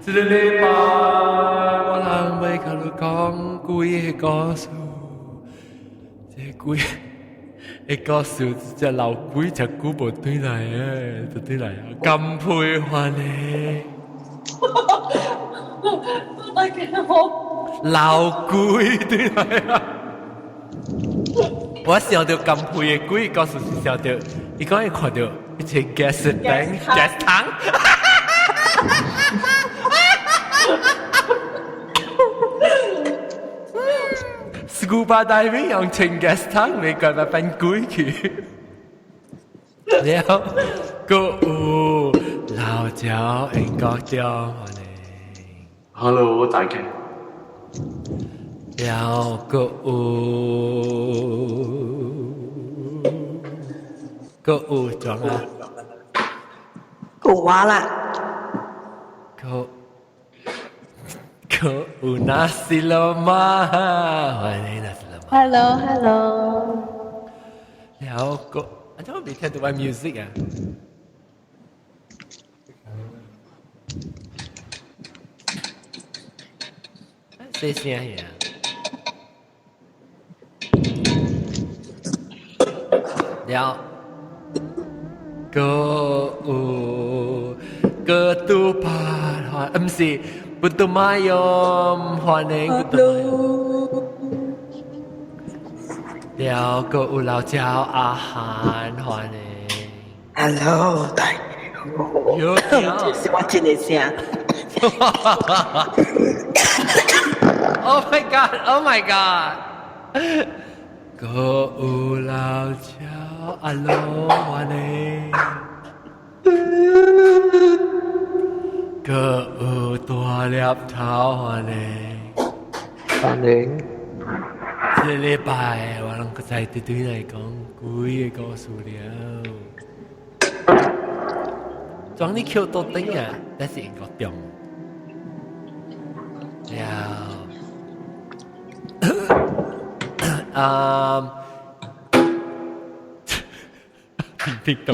一个礼拜，我人要甲你讲几个故事，这几个故事，只老鬼只久无回来诶，就回来啊！甘配还呢？大家好，老鬼回来啊！我想到甘配的鬼故事是想到，伊讲伊看到一只 gas tank 汤。Scuba diving 用清 gas 汤嚟個咪變鬼去，然後個有老鳥英國中我哋 Hello，大家。然後個有裝啊，古娃啦，個有那西羅馬，歡迎那西羅馬。Hello，然後個，我都未聽到玩 music 啊。細聲呀！了，個有個都怕歡，唔是不都買用歡迎不都買。了個有老椒阿涵歡迎。Hello，大家好。有是我真的聲。Oh my god! Oh my god! 個有老椒阿羅歡迎。個有大粒頭歡迎。歡迎。這禮拜我能夠在對對嚟講幾個故事了。裝你 Q 到頂啊，但是英國中。聽懂。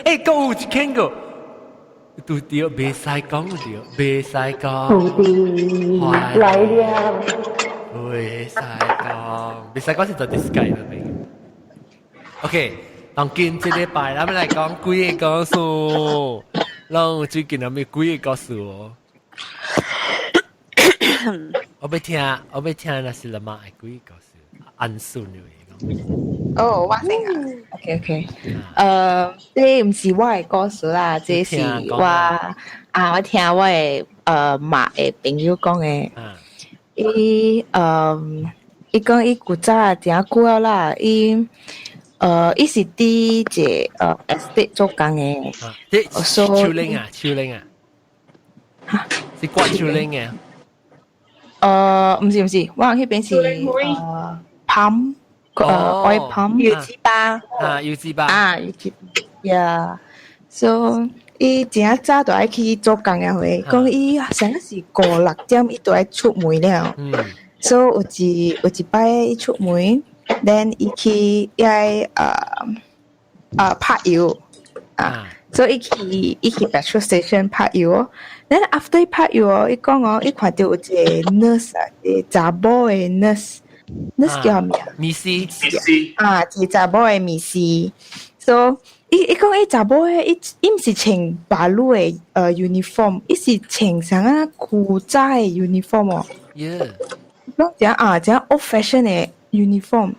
誒，個有一件個，拄着袂使講着，袂使講。來了。袂使講，袂使講是做 disguise 的咩 ？OK， 當今這禮拜，咱們來講幾個故事。咱最近有咩幾個故事哦？我要聽那是什麼幾個故事？安順嘅。哦，我先啊，OK， 這唔是我嘅故事啦，這是我聽我嘅媽嘅朋友講嘅。伊講伊古早真久了啦，伊是佇一個estate 做工嘅。秋玲啊，是關秋玲嘅。唔是，我迄邊是pump。oil pump 油脂吧油脂吧油脂 yeah so 伊真早就愛去做工嘅會講伊成日是5-6點伊就愛出門了so 有一擺伊出門 then 伊去愛拍油so 伊去 petrol station 拍油 then after 伊拍油伊講伊看到有一個 nurse 一個查某嘅nurse叫咩米絲一查某嘅米絲 so 伊講伊查某嘅伊唔是穿白綠嘅uniform 伊是穿啥啊古早嘅 uniform 哦講真 old fashion 嘅 uniform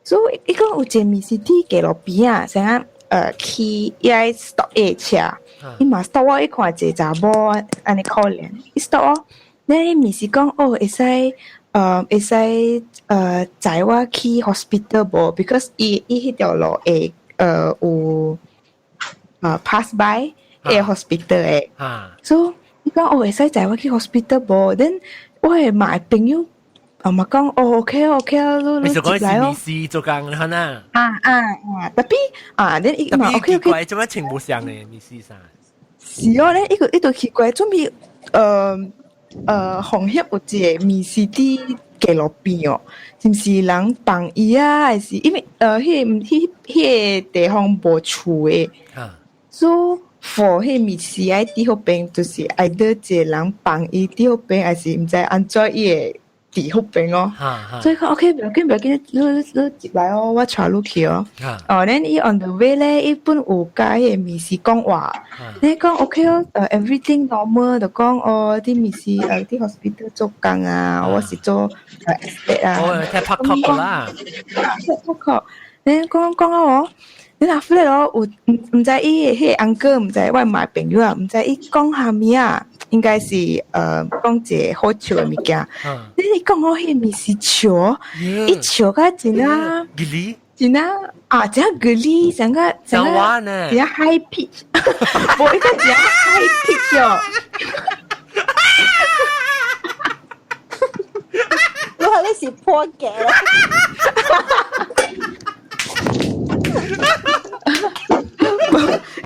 so 伊講有一個米絲佇街路邊啊啥去伊愛 stop 伊車伊嘛 stop 我伊看一個查某安尼可憐伊 stop 我 then 伊米絲講會使會使載我去 hospital 無 because 伊迄條路會有pass by 會 hospital 誒 so 伊講會使載我去 hospital 無 then 我係買朋友嘛講OK 你就講是米絲做工啦呐then 伊嘛 OK 奇怪做乜情不相嘅米絲衫是哦咧伊個奇怪準備紅葉有一個米絲佇街路邊哦，是毋是人幫伊啊？還是因為迄個地方無厝誒，所以 for 迄物事爱伫好边，就是爱得一个人帮伊伫好边，还是毋知安怎伊会伫好边哦。所以讲 OK， 不要紧，你入来哦，我带你去哦。then 伊 on the way 咧，伊本有甲迄个物事讲话，你讲 OK 哦，everything normal，就讲啲物事啲 hospital 做工啊，我是做estate 啊。哦，踢拍球啦，拍球，你讲啊我。你若忽然咯，有毋知伊迄个 uncle 毋知我买朋友啊，毋知伊讲虾米啊，应该是讲一个好笑诶物件。你讲我迄个物是笑，伊笑甲真啊，真啊，真啊geli，真啊 high pitch， 无一个真 high pitch 哦。我話你是破嘅。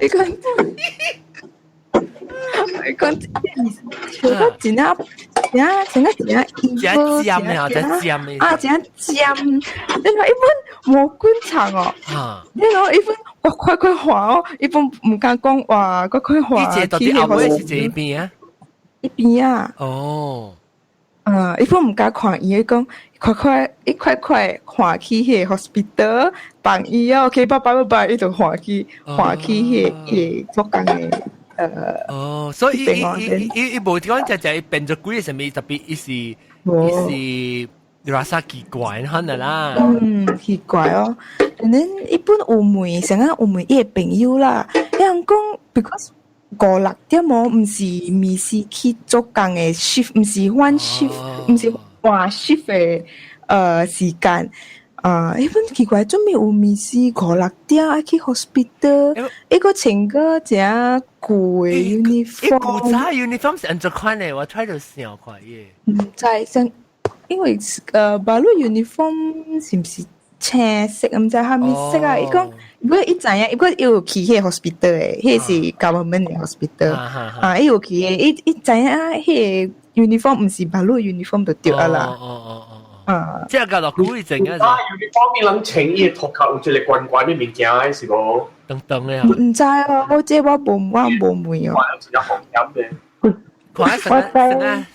你讲，笑到真啊，真啊，真尖啊，真尖的啊，真尖。你話一般無觀察哦，你話一般我快話哦，一般唔敢講話，快話。呢隻到底後尾是這邊啊？一邊啊。哦。一般唔敢看伊，講快看去迄個 hospital 幫伊啊 ，OK， 拜，伊就看去迄個做工嘅所以伊無講就變咗鬼什麼特別，伊是rasa奇怪可能啦。奇怪哦。然後一般有問，成日有問伊個朋友啦，伊人講 because。5-6點哦，毋是咪是去做工嘅 shift， 毋是換 shift， 毋是換 shift 嘅時間。一般奇怪，做咩有咪是5-6點愛去 hospital？ 一個穿個正貴 uniform。古早 uniform 是按怎款嘅？我睇到想看耶。唔知，因為馬路 uniform 是唔是青色？唔知係咪色啊？伊講。如果伊知影，如果伊有去迄個 hospital 誒，迄是 government 嘅 hospital，伊有去誒，伊知影迄個 uniform 毋是馬路 uniform 就對啊啦。即係教到古一陣嘅。uniform 你諗穿伊個頭殼有一個關嘅物件係是無？等嘅。唔知啊，我這我無問哦。有一個紅點嘅。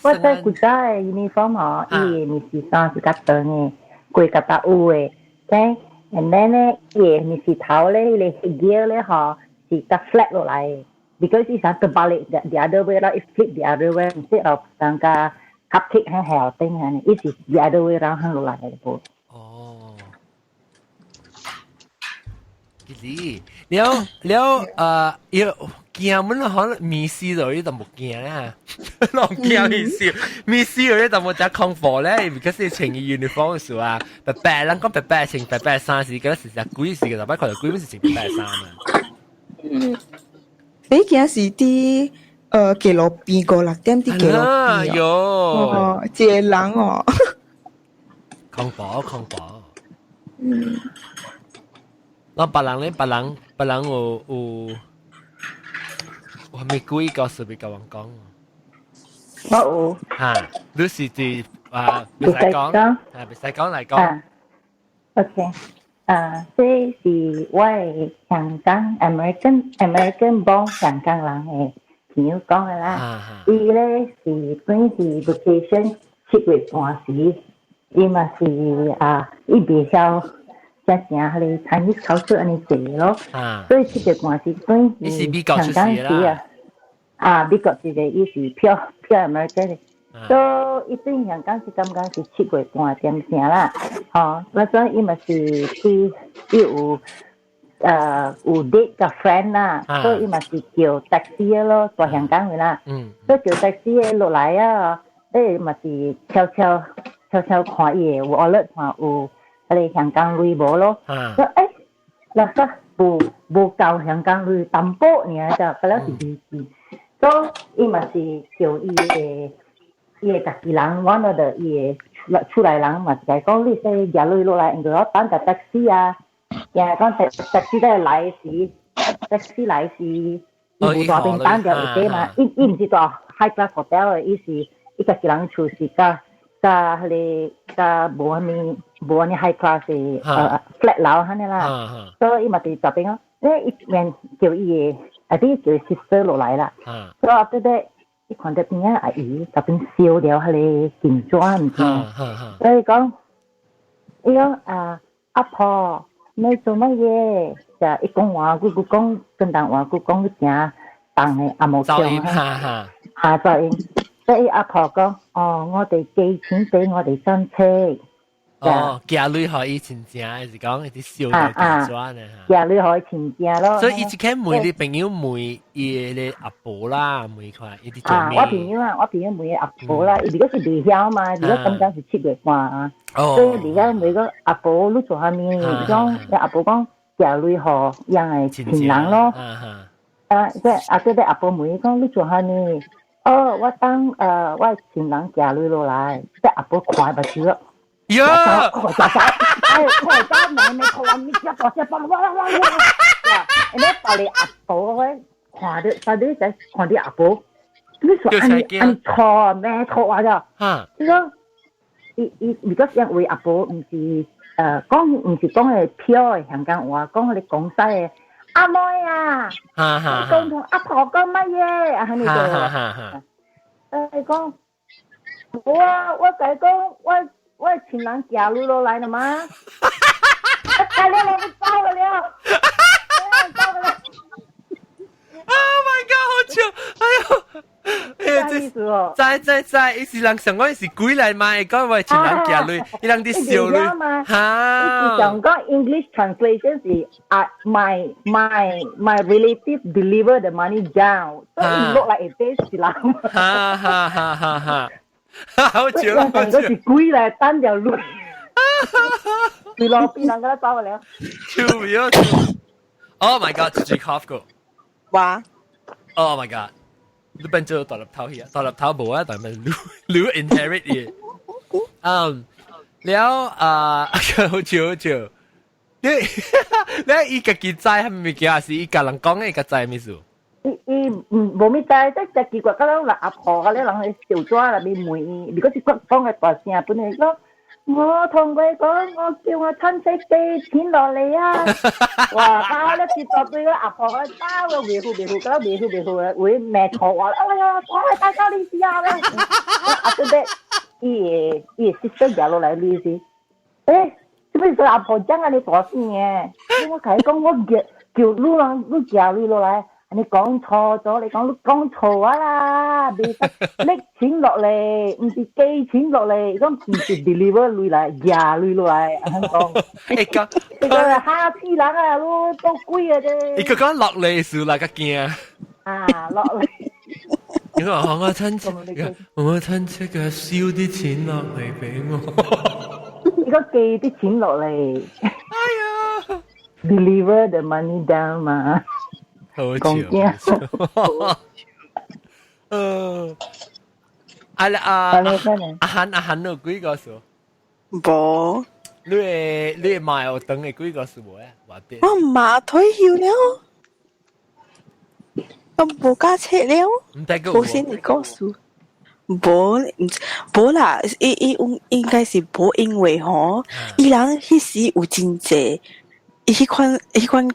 我在古早嘅 uniform 嗬，伊咪是衫是較長嘅，貴較大有嘅，OK。And then 咧，嘢咪是頭咧，你 gear 咧嗬，是得 flat 落嚟，because it's not terbalik the other way around, it flip the other way instead of 當個 cupcake 喺後頂嘅，it is the other way around 喺落嚟嘅噃。哦，了要驚乜啦？可能面試到呢度冇驚啦，落驚面試，面試到呢度冇就空貨咧，而家先穿 uniform 嘅時候啊，白人講白穿白衫時，嗰時就古時嘅，但係佢哋古時穿白衫啊。你件是啲記錄邊5-6點啲記錄邊哦，一個人哦，空貨。那別人有。我還沒故意告訴你甲我講。我有。你是別使講，別使講嚟講。OK，這是我的香港 American born 香港人嘅朋友講嘅啦。伊咧是本是 vacation 7月半時，伊嘛是伊袂曉。正係你參與考試安尼做咯，所以7月半時本是香港時美國時嘅伊是漂 American 嘅，所以伊對香港是感覺是7月半點成啦，那所以伊嘛是去伊有date 個 friend 啦，所以伊嘛是叫 taxi 咯，在香港嘅啦，所以叫 taxi 落來啊，伊嘛是悄悄看伊有 alert 看有。嚟香港類無咯，說嗱個無夠香港類淡薄呢，就嗰兩是意思。所以伊嘛是叫伊嘅家己人，one of the伊嘅出來人嘛，就係講你說廿類落來，應該我等個 taxi 啊，又係講 taxi 都係來時 ，taxi 來時，伊無大便等掉一啲嘛，伊唔是做 high class hotel 嘅，伊是伊家己人出事㗎。個無安尼 high class 嘅flat 樓肯定啦，所以伊嘛就特別講，伊面叫伊嘅啲叫 sister 落嚟啦。所以after that，你看到邊個阿姨就邊笑了佢哋件裝唔知。所以講，你講阿婆你做乜嘢？就一講話，佢講跟當話，佢講佢正當嘅阿冇上啊，噪音。所以阿婆講，我哋寄錢俾我哋親戚。嫁女可以親戚，還是講啲笑到轉啊？嫁女可以親戚咯。所以以前每啲朋友每伊嘅阿婆啦，每塊一啲做咩？我朋友每個阿婆啦，如果是離鄉嘛，如果剛剛是7月半啊，所以而家每個阿婆都做下面，講阿婆講嫁女可樣係情人咯。即係阿婆每講都做下面，我當我情人嫁女落嚟，即係阿婆快不少咯。呀！我家妹妹頭你接哇！你到你阿婆嗰看啲仔看啲阿婆，你說按錯咩錯啊？咋？你講如果因為阿婆唔是講唔是講係飄嘅香港話，講我哋廣西嘅阿妹啊，講同阿婆講乜嘢啊？喺呢度，講我就講我情人嫁女落嚟了嗎？大娘，我糟了！Oh my god， 好笑！在，伊是人上講是鬼嚟嘛？講我情人嫁女，伊人啲笑女嚇。上講 English translation 是my relative deliver the money down， 所以 look like a base 是啦。哈。好笑，好笑！是鬼嚟單條路，對咯，邊兩個都走了。笑咩？Oh my god！ 自己 cough 過。哇 ！Oh my god！ 你變做大粒頭去啊？大粒頭冇啊，但係你 inherit 嘢。แล้ว好笑。你依家記載係咪叫係一個人講嘅一個載咩事？冇咩仔，即係結果嗰啲阿婆嗰啲人去小抓入面梅，如果是講嘅大聲本嚟講，我同佢講，我叫我親戚寄錢落嚟啊！哇！包咧接到對個阿婆咧包個維護，嗰啲維護會咩錯話？哎呀，我係大家呢啲啊咧！阿對對，伊sister嫁落嚟呢啲，做咩個阿婆爭啊你大聲嘅？我同佢講，我叫女人都嫁你落嚟。你講錯咗，你講錯啦！你拎錢落嚟，唔是寄錢落嚟，咁唔是 deliver 女嚟，嫁女落嚟，香港。呢個係下次人啊，都貴啊啫。你個講落嚟數啦，個驚。落嚟。你話我親戚嘅燒啲錢落嚟俾我。你講寄啲錢落嚟。哎呀 ！deliver the money down 嘛。好笑，阿韓有幾個數？冇。你買我等你幾個數冇啊？我媽退休了，我冇架車了。冇先你個數。冇啦，應該是冇因為嗬，伊人迄時有真濟，迄款。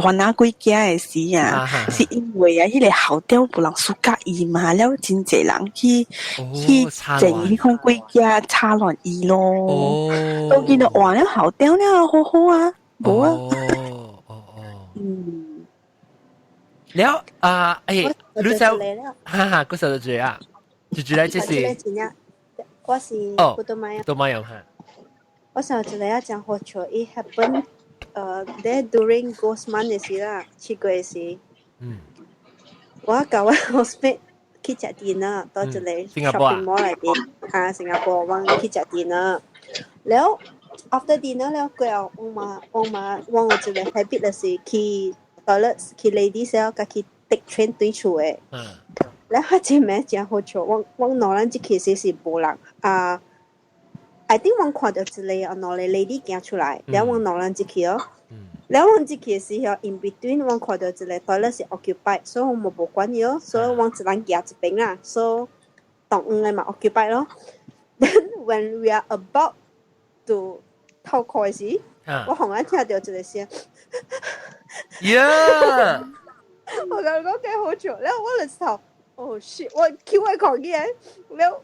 我拿幾家嘅事啊，是因為啊，迄個校長不能輸甲伊嘛，了真濟人去整迄款幾家插亂伊咯。都見到換了校長了，好好啊，冇啊。แล้วรู้จักฮ่าก็สะดวกอ่ะจุดๆ嚟就是我是葡萄牙。葡萄牙哈。我想一個要講好笑，伊 happen。there during Ghost Month 嘅時啦，7月嘅時，我教我 housemate 去食 dinner， 到一個 shopping mall 裏邊，新加坡，我去食 dinner， แล้ว after dinner แล้ว過後，我有一個 habit 就是去 toilet 去 ladies แล้วก็去 take train 對厝嘅，แล้ว我真係真好笑，我攞人即其實是無人I think 我看到一個攞嚟 lady 行出來，然後我攞人一去哦，然後我一去時候 in between 我看到一個 toilet 是 occupied， 所以我冇管伊哦，所以我一人行一邊啦，所以當個嘛 occupied 咯。Then when we are about to 透開時，我忽然聽到一個聲，我感覺幾好笑，然後我就頭，oh shit，我叫佢講嘢，然後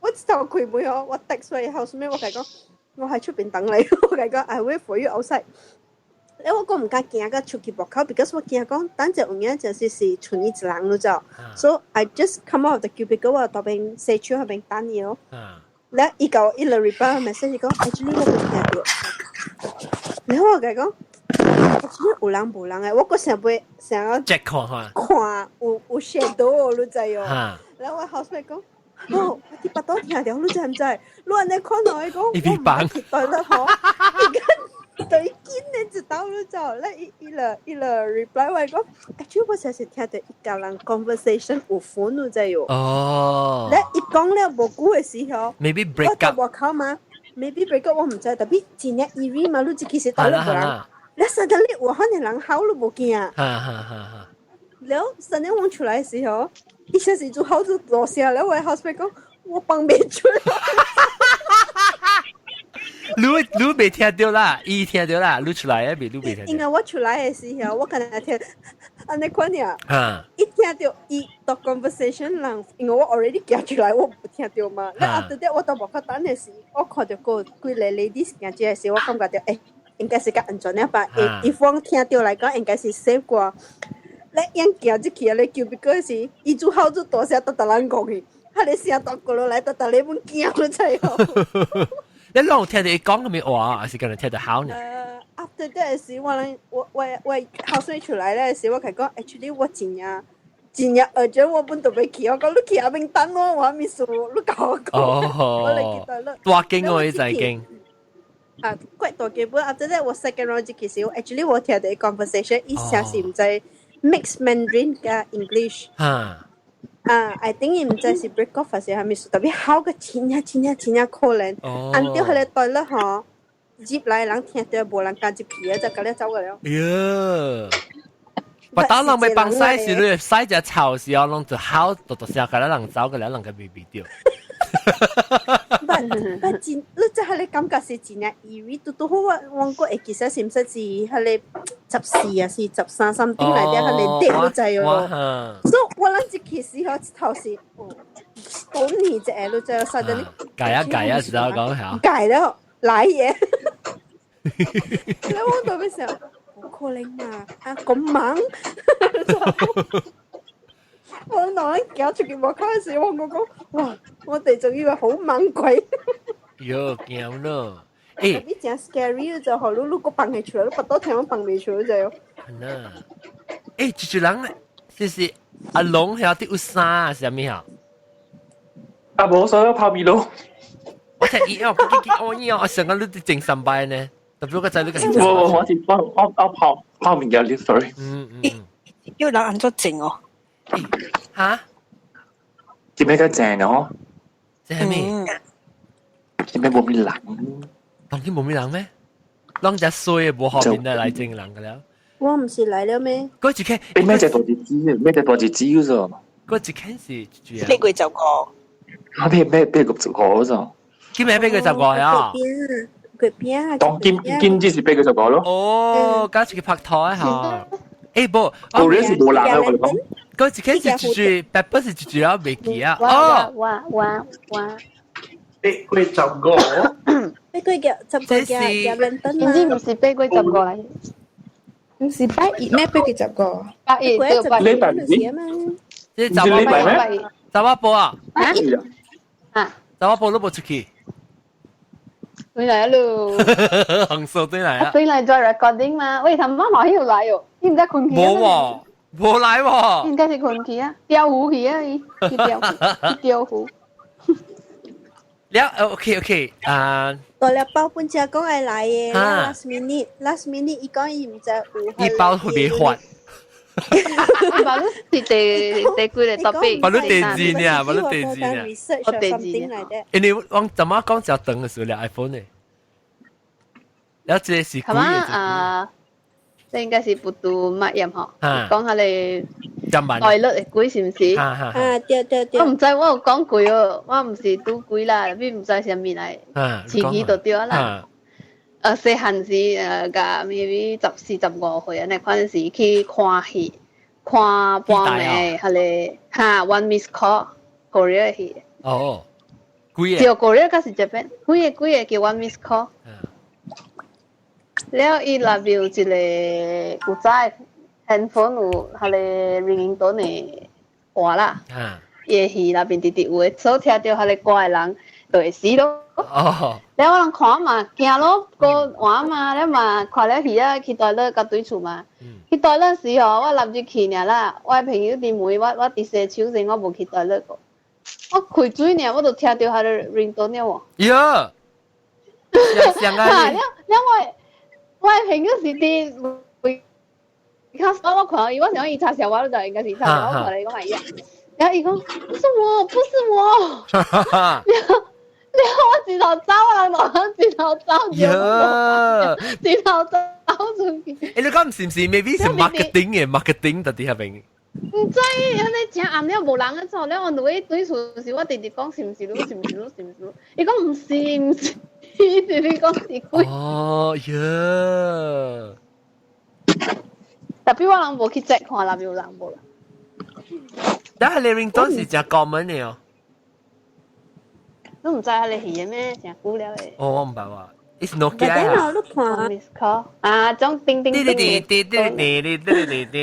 我頭開門哦，我 text 佢 housemate，我講我喺出邊等你，我講 I wait for you outside。然後我唔敢行個出去門口 ，because 我驚講等陣有嘢就是存一人咯就，so I just come out of the cubicle，我到邊社區嗰邊等你咯。然後伊個reply message 講 actually 我冇聽到，然後我講。有人無人誒，我個想要 check 看有 shadow 你知哦。然後我 housemate 講，哦，我啲巴多聽到你知唔知？你安尼看到伊講，我唔係對啦嗬，而家對見你知道你知？咧伊個 reply 我講，actually 我成時聽到一家人 conversation 有款你知哦。哦。咧伊講咧無久嘅時候 ，maybe break up。我靠嘛 ，maybe break up 我唔知，特別真係 eerie 嘛，你其實到咧無人。你實在你我可能人好都冇見啊！然後實在我出來嘅時候，一下子就好多落下，然後我 housemate 講我幫唔出來。你未聽到啦，伊聽到啦，你出來啊未？你未聽到。因為我出來嘅時候，我可能聽，安尼看呀，一聽到伊讀 conversation 人，因為我 already 行出來，我唔聽到嘛。然後 after that 我到冇法等嘅時，我看到個幾個 ladies 行住嘅時，我感覺到誒。應該是較安全一吧。if 我聽到來講，應該是 safe 過。你樣行入去，你叫別個時，伊就好做大聲，特人講去，佢哋聲大過落來，特你唔驚你知哦。你攏聽到伊講咁嘅話，還是可能聽到好呢？after that 時，我後生出來咧時，我係講 actually 我真urgent，我本都未去，我講你去下邊等我還未數，你教我講，我嚟記得啦。大經我呢就經。quite 大基本 after that 我 second round 嘅時候 actually 我聽到 conversation 以前是唔知 mix Mandarin 加 English I think 伊唔知是 break off 還是係咪特別好個真可能 until 佢哋對啦嗬接來人聽到無人敢接皮啊就咁樣走過了把打人咪幫曬時你曬隻草時候攏就好多聲咁樣人走過來人個未掉但真，你即係你感覺是真係 eerie，都好我個其實是唔識字，係你14啊，是13something嚟嘅，係你跌咗滯喎。所以我諗住其實我頭時，好年隻誒，就實在你計啊，時候講下。計了，賴嘢。你講到咩時候？冇可能啊！啊咁猛。我當你搞出件幕卡嘅時候，我講哇，我哋仲以為好猛鬼。喲，驚咯！誒，你真 scary 就好，你個放起出來，你不到聽我放未出來就。嗱，誒，住人就是阿龍係有啲衫啊，係咩啊？啊，冇所有泡麵咯。我睇我成個都正上班呢，特別個仔呢個。我泡麵嘅 sorry。要人按咗靜哦。吓？點解咁正哦？正咩？點解冇咩人？當然冇咩人咩？當只衰冇後邊嚟正人噶啦。我唔是嚟了咩？嗰隻傾，咩隻多隻豬？咩隻多隻豬啫？嗰隻傾是豬啊？呢句就講。咩個就講啫？兼咩俾佢就講呀？佢邊啊？當兼之是俾佢就講咯。哦，加住佢拍拖嚇。誒不，嗰啲是冇男嘅我哋講。嗰隻傾是豬，白不是豬啊？未記啊？哇！俾佢就講。俾佢嘅10個嘅倫敦啊！唔是俾佢10個嚟，唔是8月咩？俾佢10個。8月對8月。呢排咩？即係走咩？走一步啊！啊！走一步都冇出去。回來咯，行數對嚟啊！回來做 recording 嘛？喂，他媽好要來哦，你唔知困去啊？冇喎，冇來喎。應該是困去啊，釣魚去啊，去釣魚。了 ，OK， 啊。到了包本只講係來嘅 ，last minute，伊講伊唔知有。一包特別滑。包你是第幾個 topic？包你第幾呢？包你第幾呢？我第幾呢？因為我怎麼講就等嘅時候咧 iPhone 呢？有這是係嘛？啊，這應該是不讀乜嘢嗬？講下你代率嘅鬼是唔是？啊，對。我唔知，我有講鬼哦，我唔是讀鬼啦，你唔知上面嚟，詞語就對啦。細漢時，maybe 14、15歲啊，那嗰陣時去看戲看半暝，係你嚇 one miss call Korea 戲。哦，幾就 Korea 嗰時 Japan，幾個叫 one miss call。了伊那邊有一個古仔 handphone 有係你 ringing tone 嘅話啦。伊戲那邊直直有誒，所以聽到係你怪人就會死咯。哦。了我人看嘛，驚咯，個玩嘛，了嘛看了戲啊，去台樂甲對厝嘛。去台樂時候，我諗住去爾啦，我朋友啲妹，我啲洗手時我無去台樂個。我開水呢，我就聽到佢哋 ringtone 了喎。呀！想啊！我朋友是啲會，我看伊，我想伊插小我就應該是插小我，我嚟講係呀。然後伊講不是我，不是我。然後我直頭走啊，我直頭走，直頭走出去。你講唔是唔是 ？maybe 是 marketing 特啲係咪？唔知，你正暗了無人嘅做了，我對對厝時我直直講是唔是咯，是唔是咯，是唔是咯？伊講唔是，唔是，直直講是鬼。哦呀！特別我人無去 check 看，那邊有人無啦。但係你 ringtone 是只國文嚟哦。都唔知係你戲嘅咩？成久了嘅。哦，我唔白話。It's Nokia 啊！你看 miss call 啊，種叮叮叮嘅。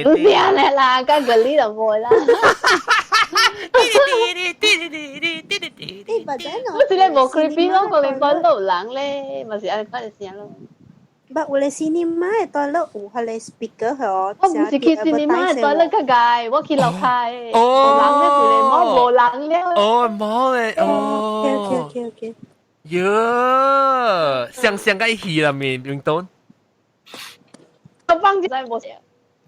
唔知啦，個個呢就冇啦。我真係冇 creepy 咯，個你講到人咧，咪是按嗰陣時咯。But 我哋 cinema 嘅多樂有係你 speaker 嗬，我唔是去 cinema 嘅多樂個街，我去樓下嘅。人咧佢哋冇人咧。哦，冇咧，哦。OK。喲，上個戲啦面 ringtone。我放真係冇事。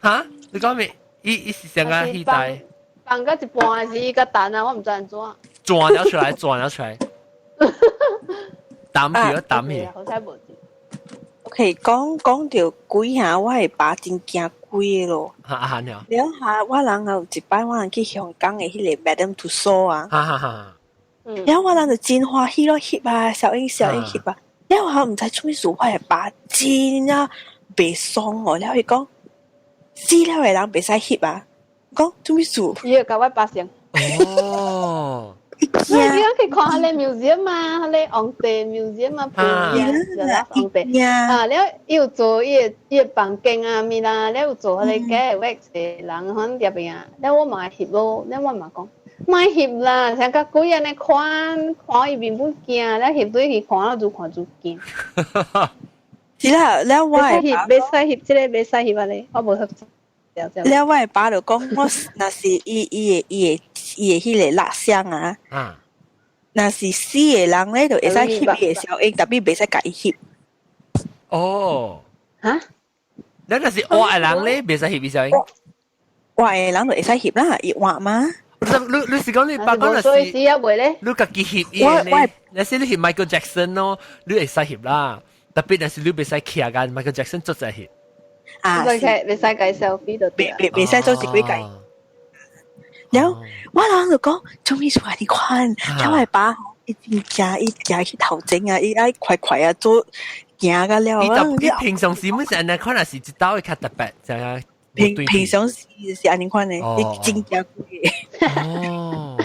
嚇？你講咩？伊是上個戲帶。放個一半是一個蛋啊，我唔知人做。轉咗出來，轉咗出來。抌去。好彩冇。OK，講到鬼下，我係把真驚鬼嘅咯。了。了下我人有一擺，我人去香港嘅迄個 Madame Tussauds 啊。然後我人就真歡喜咯，翕啊，小英翕啊。然後我唔知做咩事，我係把真啊白爽哦。然後佢講死了嘅人袂使翕啊。講做咩事？伊要甲我巴聲。哦。你去看下你 museum 嘛，你皇帝 museum 嘛，旁邊就啦皇帝。啊，你要做伊房間啊咪啦，你要做你嘅 wax 人響入邊啊，你我買翕咯，你我嘛講買翕啦，成個鬼人嚟看伊面本驚，你翕對去看了就看就驚。是啦，了我係別使翕，即個別使翕啊你，我無翕。了我係把就講，我那是伊嘅迄個蠟像啊。那是死嘅人咧，就會使翕伊嘅小英，特別袂使甲伊翕。哦。嚇？你那是活嘅人咧，袂使翕伊小英。活嘅人就會使翕啦，伊活嘛。你是講你把講那是？你家己翕伊咧？那是你翕 Michael Jackson 咯，你會使翕啦。特別那是你袂使騎緊 Michael Jackson 做在翕。啊，袂使介 selfie 就袂使做一幾計。然後我人就講，做咩事啊？你看，因為把一隻去頭整啊，伊愛快快啊做行個了。你平常時本上呢，可能是一刀會較特別，就係平常時是安尼款嘅，你真正貴。哦。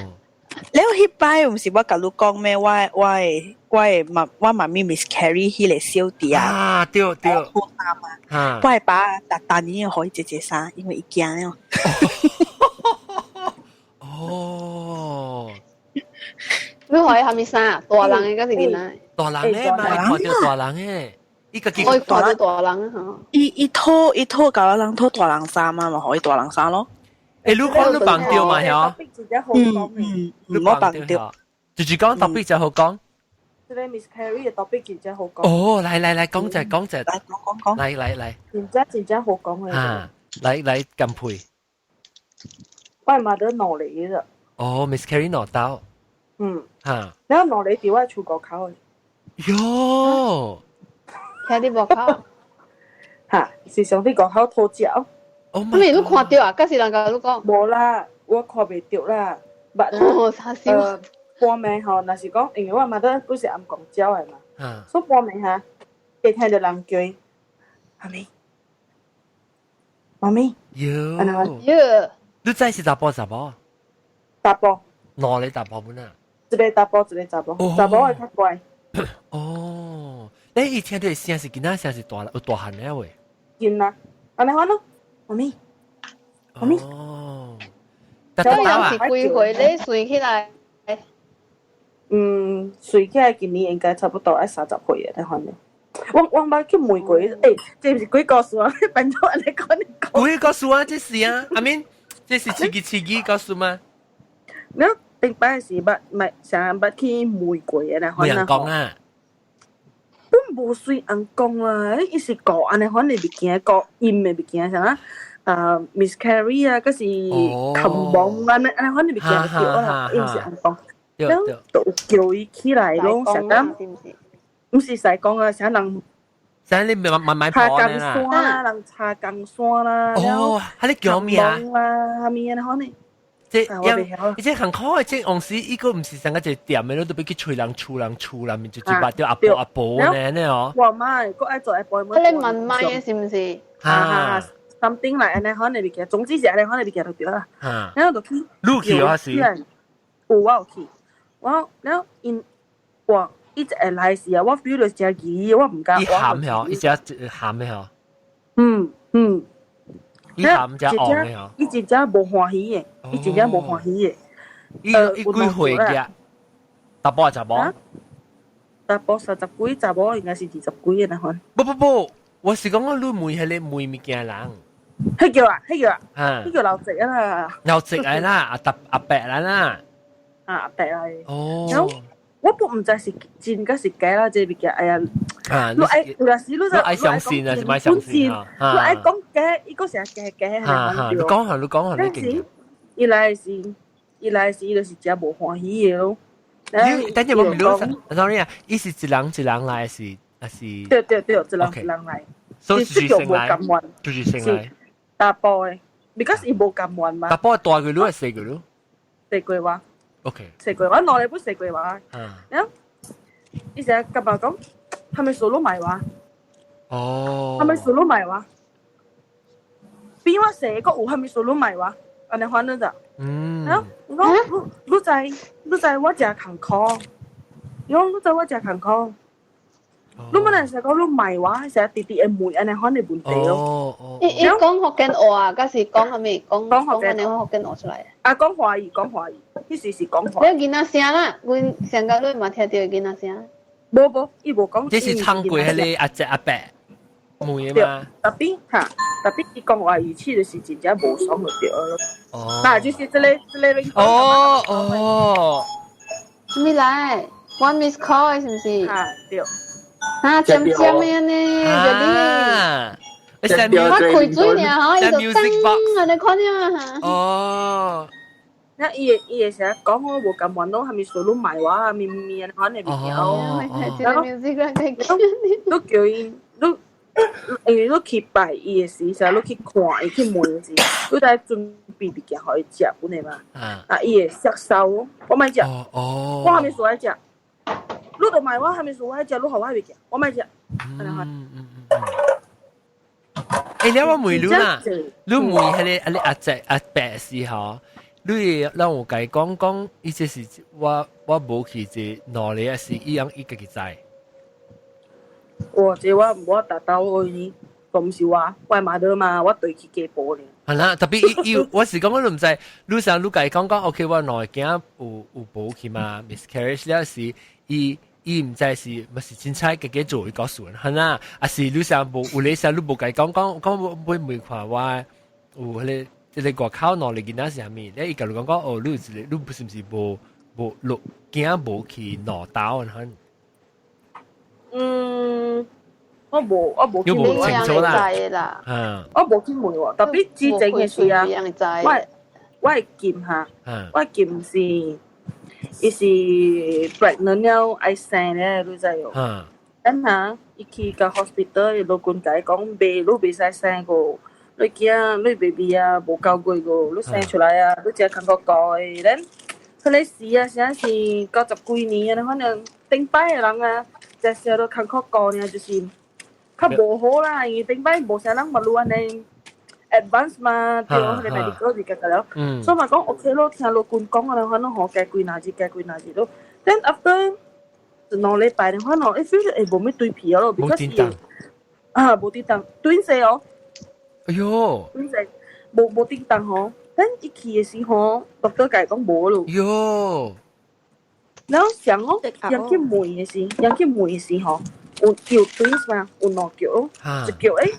你迄擺唔是我甲你講咩？我媽咪 Miss Carrie 迄個小弟啊。啊，對。我係把但年可以直接生，因為伊驚了。哦。你可以係咪生啊？大人嘅嗰是點啊？大人嘅嘛，看到大人嘅，伊個我看到大人嚇。伊拖搞到人拖大人衫嘛，咪可以大人衫咯。你看你綁掉嘛？係唔好綁掉。直接講 topic 就好講。即係 Miss Carrie 嘅 topic 真正好講。哦，嚟講就講。嚟。真正好講嘅。啊，嚟近配。我係買到攞嚟嘅。哦 ，Miss Carrie 攞到。你攞嚟掉喺厝角口嘅。喲，睇啲幕口。是上啲角口拖腳。你都看到啊？嗰時人家都講。冇啦，我看未到啦。半暝吼，若是講，因為我買到不是暗公鳥嘅嘛，所以半暝會聽到人叫，係咪？妈咪，哟，你再是查甫查某？查甫，哪里查甫本啊？一个查甫，一个查甫，查甫会较乖。哦，你以前对声是囡仔声是大有大汉了喂？囡仔，安尼款咯，妈咪，妈咪。哦，所以有是几岁你睡起来？睡起来今年应该差不多要30岁啊，你看咧。我捌去问过，这不是鬼故事啊？反正安尼讲你讲。鬼故事啊，这是啊，阿明，这是刺激故事吗？你顶摆是捌成日捌去问过啊，你看没人讲啊。本无随人讲啊，伊是讲安尼款的物件，讲阴的物件，像miscarry 啊，嗰是擒亡安尼款的物件对啦，伊毋是人讲。然就叫伊起来咯，成日毋是使讲啊，成人你慢慢爬鋼山啦，人爬鋼山啦，哦，喺你叫咩啊？啦，下面可能即而且很可愛，即往時依個唔是成個隻店嘅咯，都俾佢吹人啦，面就把掉阿婆呢哦。我媽個愛做阿婆，你問媽嘅是唔是？something 嚟，安尼可能物件，總之是安尼可能物件就對啦。然後就去，你去啊是？有我有去。然後哇，一直來時啊，我 feel 到只魚，我唔敢。伊鹹嘅，伊只鹹嘅。伊鹹只黃嘅。伊只只無歡喜嘅，伊只只無歡喜嘅。伊幾歲嘅？大波查某？大波30幾，查某應該是20幾嘅那款。不，我是講我你妹係你妹物件人。迄叫迄叫老直啦。老直嚟啦，阿伯嚟啦。阿伯嚟。哦。我不唔知是真還是假啦，這物件哎呀。你愛有時你愛相信啊，是咪相信啊？你愛講假，伊個成假你講下，你勁。伊來是，伊就是只無歡喜嘅咯。等陣我唔รู้，sorry 啊，伊是一人來是？對，一人來。所以就是性來。大波嘅，because 伊無甘願嘛。大波大個咯，細個咯。細個話。OK。細個話，攞嚟本細個話。伊成日夾白講，係咪數攞埋話？哦。係咪數攞埋話？邊話成個有係咪數攞埋話？安尼反正就。我講你知我食坎坷，你講你知我食坎坷。你冇人成日講你賣話，成日弟弟嘅妹安尼反正問題咯。伊講福建話啊，嗰時講係咪講安尼福建話出來？啊，講華語，迄時是講華語。你囡仔聲啦，阮上個你嘛聽到囡仔聲。無，伊無講。這是唱過迄個阿姐阿伯妹嘛？特別伊講華語詞就是真正無爽就對咯。嗱，就是這個。哦。咩來？One miss call 是唔是？對。尖嘅呢，我開嘴呢，嗬，伊就噔啊，你看呢嚇。哦。那伊會成日講我無咁運咯，係咪數攞賣話啊？咪可能咪都叫伊都去拜伊嘅時，成日都去看伊去問時，都在準備物件互伊食本嚟嘛。啊，伊會吸收，我咪食，我係咪數愛食？你就賣我係咪數愛食？你互我物件，我咪食。你我問你啦，你問迄個阿姐阿伯時候。你讓我解講，伊即是我無去這哪裡是伊樣伊家己知。這我達到伊，唔是我媽的嘛，我對佢家婆呢。係啦，特別伊我是講我都唔知，你想你解講 ，OK， 我內驚有無去嘛 ，miscarriage 了是伊唔知是咪是凊彩家己做一個算，係啦，啊是你想無有你想你無解講每看我有迄個。即係外口攞嚟見到是啥物？你伊甲你講哦，你是唔是無落驚無去攞刀啊？我無去問清楚啦。我無去問喎，特別之前嘅事啊，我係見下，我見是伊是 pregnant 了愛生咧，你知喎？等下伊去個 hospital，伊老公甲伊講你袂使生個。你驚你 baby 啊無夠貴個，你生出來啊，你只看個蓋，咱佢哋時啊，現在是90幾年啊，反正頂擺嘅人啊，只時都看個蓋呢，就是較無好啦，因為頂擺無啥人冇路安尼， advance 嘛，對我哋 medical 啲嘅了，所以咪講 OK 咯，聽老官講啊，可能學計幾哪字咯。Then after 兩禮拜，可能feel 冇咩對皮咯，because 冇叮當，短死哦。哎呦，短死冇叮當嗬。Then 一去嘅時候，doctor 講冇咯。喲，然後想我人去問嘅時候，有叫 twins 嘛，有兩叫咯，一叫誒。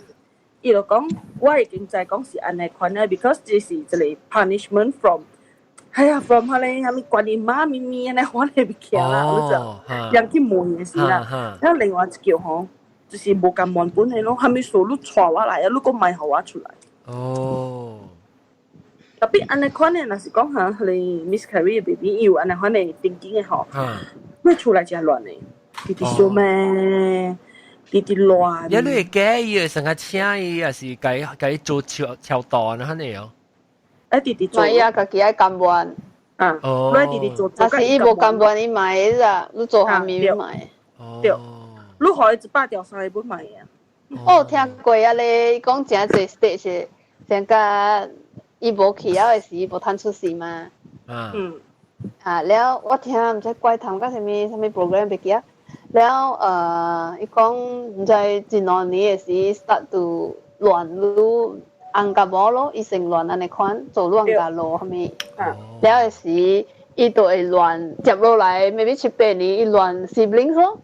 伊就講，我已經在講是安尼款咧 ，because 這是一個 punishment from，from 佢哋咪關於媽咪咪安尼款嘅物件啦，我就人去問嘅事啦。然後另外一叫吼，就是無咁原本嘅咯，係咪數你帶我來啊？你個賣互我出來。哦。特別安尼款嘅，若是講嚇，佢哋 miscarry 嘅 baby 有安尼款嘅thinking嘅吼，咩出來真亂嘅，弟弟小咩？啲亂，一類嘅嘢成日請伊，也是計做超檔啊，你哦。啲啲做。買啊，家己愛甘願。啊。哦。你啲啲做。但是伊無甘願，伊買嘅咋，你做下面買。對。你可以100條3本買啊。我聽過啊，你講真濟 stage， 成個伊無去啊，是伊無趁出事嘛。嗯。啊，了我聽唔知怪談甲啥物 program 別記啊。แล้ว伊講唔知前兩年嘅時 start to 亂擼紅甲毛咯，伊成亂安尼款做亂甲路係咪？แล้ว嘅時伊就會亂接落來 ，maybe 7-8年伊亂 siblings 咯，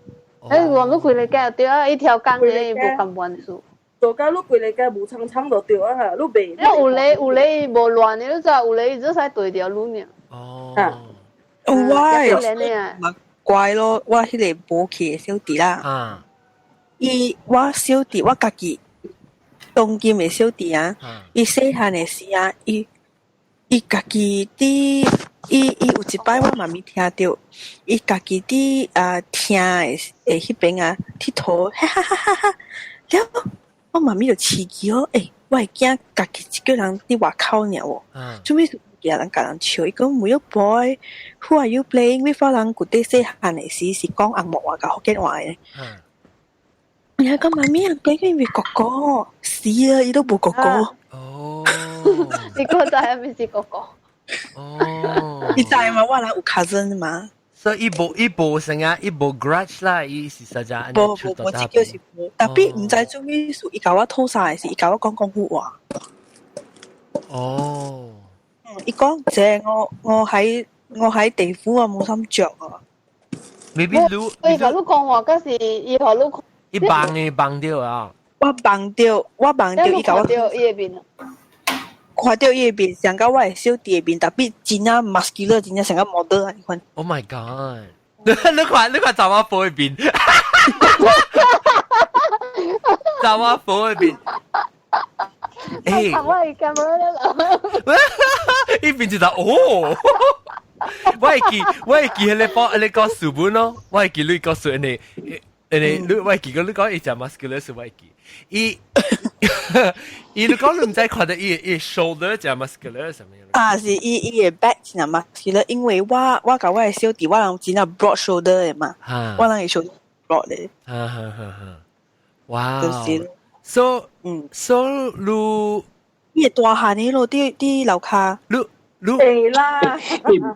誒亂到規個家對啊，一條江嘅伊無咁關數。做家碌規個家無蒼蒼就對啊嚇，碌未。有咧無亂嘅，你知有咧伊只使對條路呢。哦。Why？怪咯，我迄個無去嘅小弟啦。我小弟我家己當今嘅小弟啊，伊細漢嘅時啊，伊家己啲伊有一擺我媽咪聽到，伊家己啲聽誒迄邊啊佚佗，哈哈哈哈哈！了我媽咪就刺激哦，我會驚家己一個人佇外口爾喎，做咩？有人甲人笑，伊講每一 boy who are you playing with 人古啲細漢嘅時是講紅木話甲福建話嘅。然後講媽咪啊 playing with 哥哥，死啊！伊都冇哥哥。哦，你覺得係咪是哥哥？哦，你知嘛？我人有 cousin 嘛。所以伊無成啊，伊無 grudge 啦，伊是實在。無，我自己是無。特別唔知做咩事，伊甲我吐晒嘅時，伊甲我講廣府話。哦。伊講這我喺地府啊冇心着啊。未必你伊甲你講話嗰時，伊甲你伊放掉啊。我放掉，伊甲我。掉伊嘅面。看到伊嘅面，上到我嘅小弟嘅面，特別真啊 muscular， 真啊成個 model 啊！你看。Oh my god！ 你看查我婆嘅面，查我婆嘅面。我係咁樣啦。伊邊就答哦，我係記你講書本咯，我係記你講書你，我係記你講伊就 muscular 我係記，伊你講你唔知看到伊 shoulder 就 muscular 什麼樣？啊，是伊嘅 back 真係 muscular，因為我甲我嘅小弟，我人真係 broad shoulder 嘅嘛，我人係 shoulder broad 嘅。哇！就是。So 你大漢嘅咯，啲樓卡，係啦，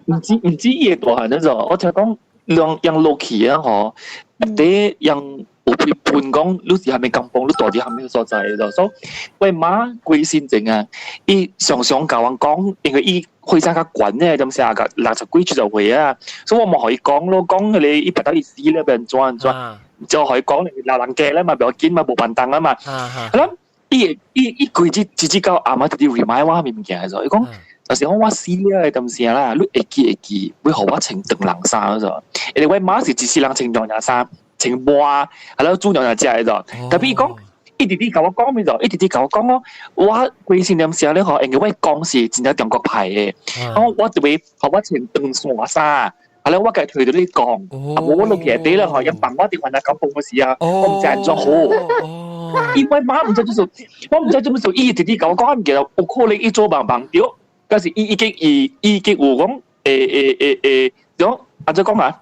唔知嘢大漢嗰種，我就講讓落去啊，嗬，啲讓有陪伴講，你是係咪咁幫？你到底係咪所在嘅？所以為媽貴先正啊，伊常常教人講，因為伊開生較滾咧，咁成個60幾就會啊，所以我咪可以講咯，講你伊不得意思咧，俾人轉。就可以講你鬧人嘅咧嘛，俾我見嘛，冇笨蛋啊嘛。係啦，伊句子教阿媽啲 remind 我面嘅就，伊講就是講我死啦咁時啦，你會記，會學我穿長冷衫嗰陣，因為媽是只是人穿長冷衫，穿襪係咯，中長冷隻喺度。特別伊講，伊弟弟教我講咩就，伊弟弟教我講咯，我貴先點時咧學，因為我講是真係中國派嘅，我就會學我穿長衫衫。係啦，我計退到呢講，我老其實啲啦，一辦我啲運啊搞報嘅事啊，我唔知人做好，因為媽唔知做數，我唔知做乜數，伊弟弟教我講唔記得，我 call 你伊做棒屌，嗰時伊激我講咁，咁阿姐講啊，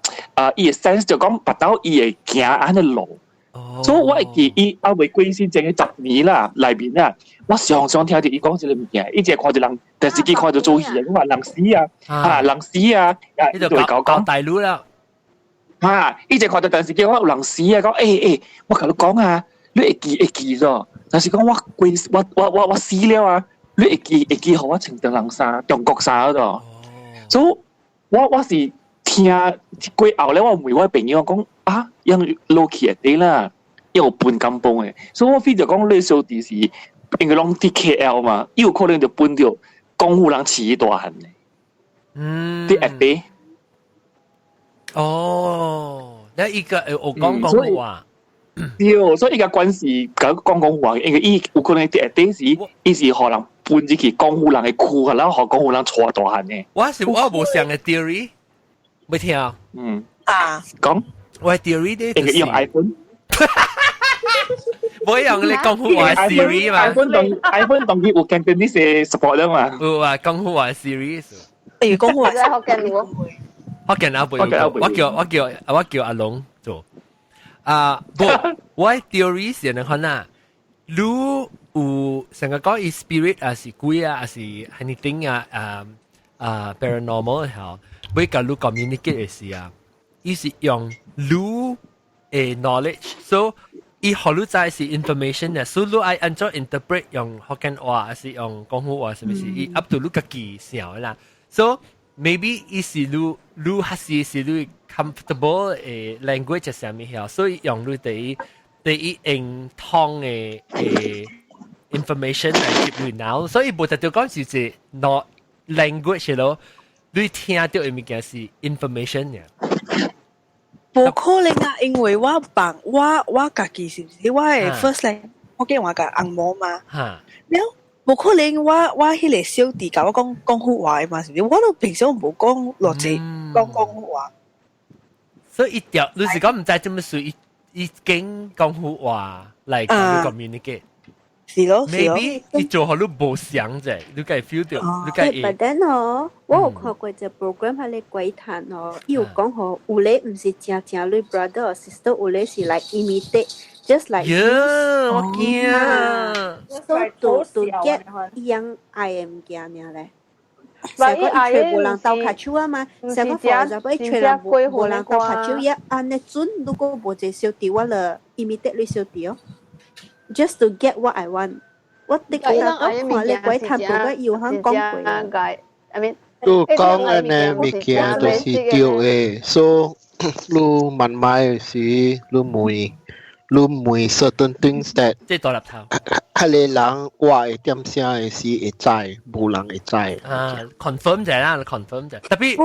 伊嘅 sense 就講白刀伊嘅行喺度路，所以我會記伊阿未貴先正嘅10年啦，內面啊，我常聽到伊講一個物件，伊只看到人電視機看到做戲啊，講話人死啊，人死啊，呢度講大陸啦，伊只看到電視機講人死啊，講我同你講啊，你會記咗，但是講我死了啊，你會記好我穿着人衫，中國衫嗰度，所以我是聽過後咧，我問我朋友講。因老氣啲啦，有半金崩嘅，所以我非就講你小弟是應該講 DKL 嘛，有可能就搬到江湖人似大漢嘅，啲阿伯。那一個我講講話，所以依個關係講話，因為伊有可能啲阿伯是，伊是可能搬入去江湖人嘅區，然後學江湖人錯大漢嘅。我冇上嘅 theory， 未聽啊？講。我 theory 啲就是用 iPhone， 冇用你講好話 Siri 嘛 ？iPhone 當然有 Cantonese support 啦嘛。有啊，講好話 Siri。講好話福建話。福建話背，我叫阿龍做。我 theory 是人看啊，如有成個講 spirit 啊是鬼啊，還是 anything paranormal 好，會跟你 communicate 嘅事啊。伊是用路嘅 knowledge，so 伊學你知是 information 嘅，所以你愛按照 interpret 用福建話，還是用廣府話，是咪是？伊 up to 你自己想啦。So maybe 伊是你還是你 comfortable 嘅 language 上面曉，所以用你第一用通嘅information嚟接你腦，所以冇得到講是只 not language 咯，你聽到嘅物件是 information 嘅。冇可能啊，因為我自己是唔是我係 first 咧，我見我個紅毛嘛，了冇可能我迄個小弟教我講廣府話嘛，是唔是？我都平常冇講落字講廣府話，所以一條你是講唔知點樣算已經廣府話嚟講 communicate。是咯 ，maybe 你做好你冇想啫，你梗係 feel 到，你梗係。But then 我有看過隻 program 係你鬼談伊有講有咧唔是正你 brother or sister， 有咧是 like imitate，just like。我驚。So to get 樣 I am 驚呢咧。成個一吹無人鬥卡手啊嘛，成個房就俾吹人無人鬥卡手一按呢準，如果冇隻小弟我了 imitate 你小弟Just to get what I want， 我哋講到看你鬼談到個要肯講鬼。都講安尼物件都是對嘅，所以你慢慢是你問 certain things that 即係大立頭。係你人話會點聲嘅是會知，無人會知。confirm 啫啦 ，confirm 啫。特別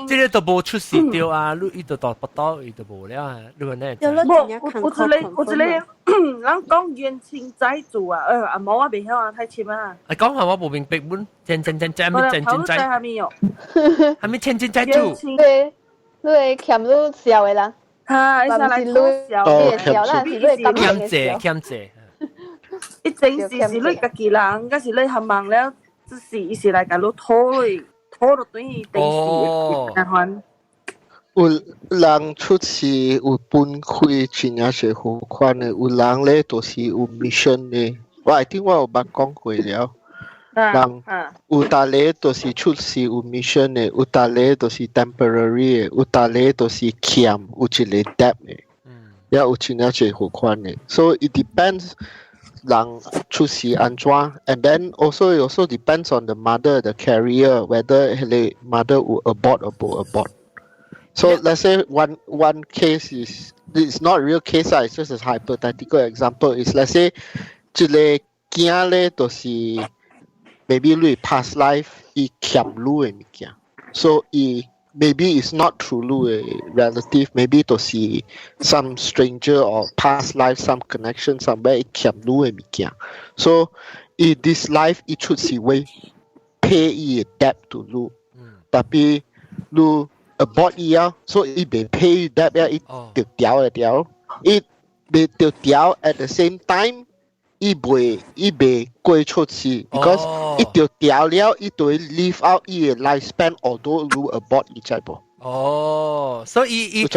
即係都冇出事掉啊，你呢度度不多，呢度冇了啊，你話呢？我一個人講冤親債主啊，阿毛我未曉啊，太淺啊。講下我無明白本，真債，下面有，係咪千債主？你欠你笑嘅人。係，伊來笑啦，是你欠債。伊正是你家己人，假是你合忙了，只是伊是來甲你拖到對伊定時嘅還。有人出事有本開真正是好款嘅，有人咧都是有 mission 嘅。我係聽我有捌講過了。人有大咧都是出事有 mission 嘅，有大咧都是 temporary 嘅，有大咧都是欠有一個 debt 嘅，也有真正是好款嘅。So it depends 人出事安怎 ，and then also it also depends on the mother, the carrier, whether 個 mother 有 abort 或冇 abort。So let's say one case is it's not a real case, it's just a hypothetical example. Is let's say 一個囝咧都是 maybe 你 past life 伊欠你嘅物件 ，so 伊 maybe it's not through 你嘅 relative, maybe 都是 some stranger or past life some connection somewhere 伊欠你嘅物件 ，so 伊 this life 伊出是會 pay 伊嘅 debt to 你，但係你 abort 伊啊，所以伊未 pay debt 啊，伊就掉，伊未就掉 at the same time。伊未過出事 ，because 伊就掉了，伊就會 live out 伊嘅 lifespan，although 你 abort 伊知無？哦，所以我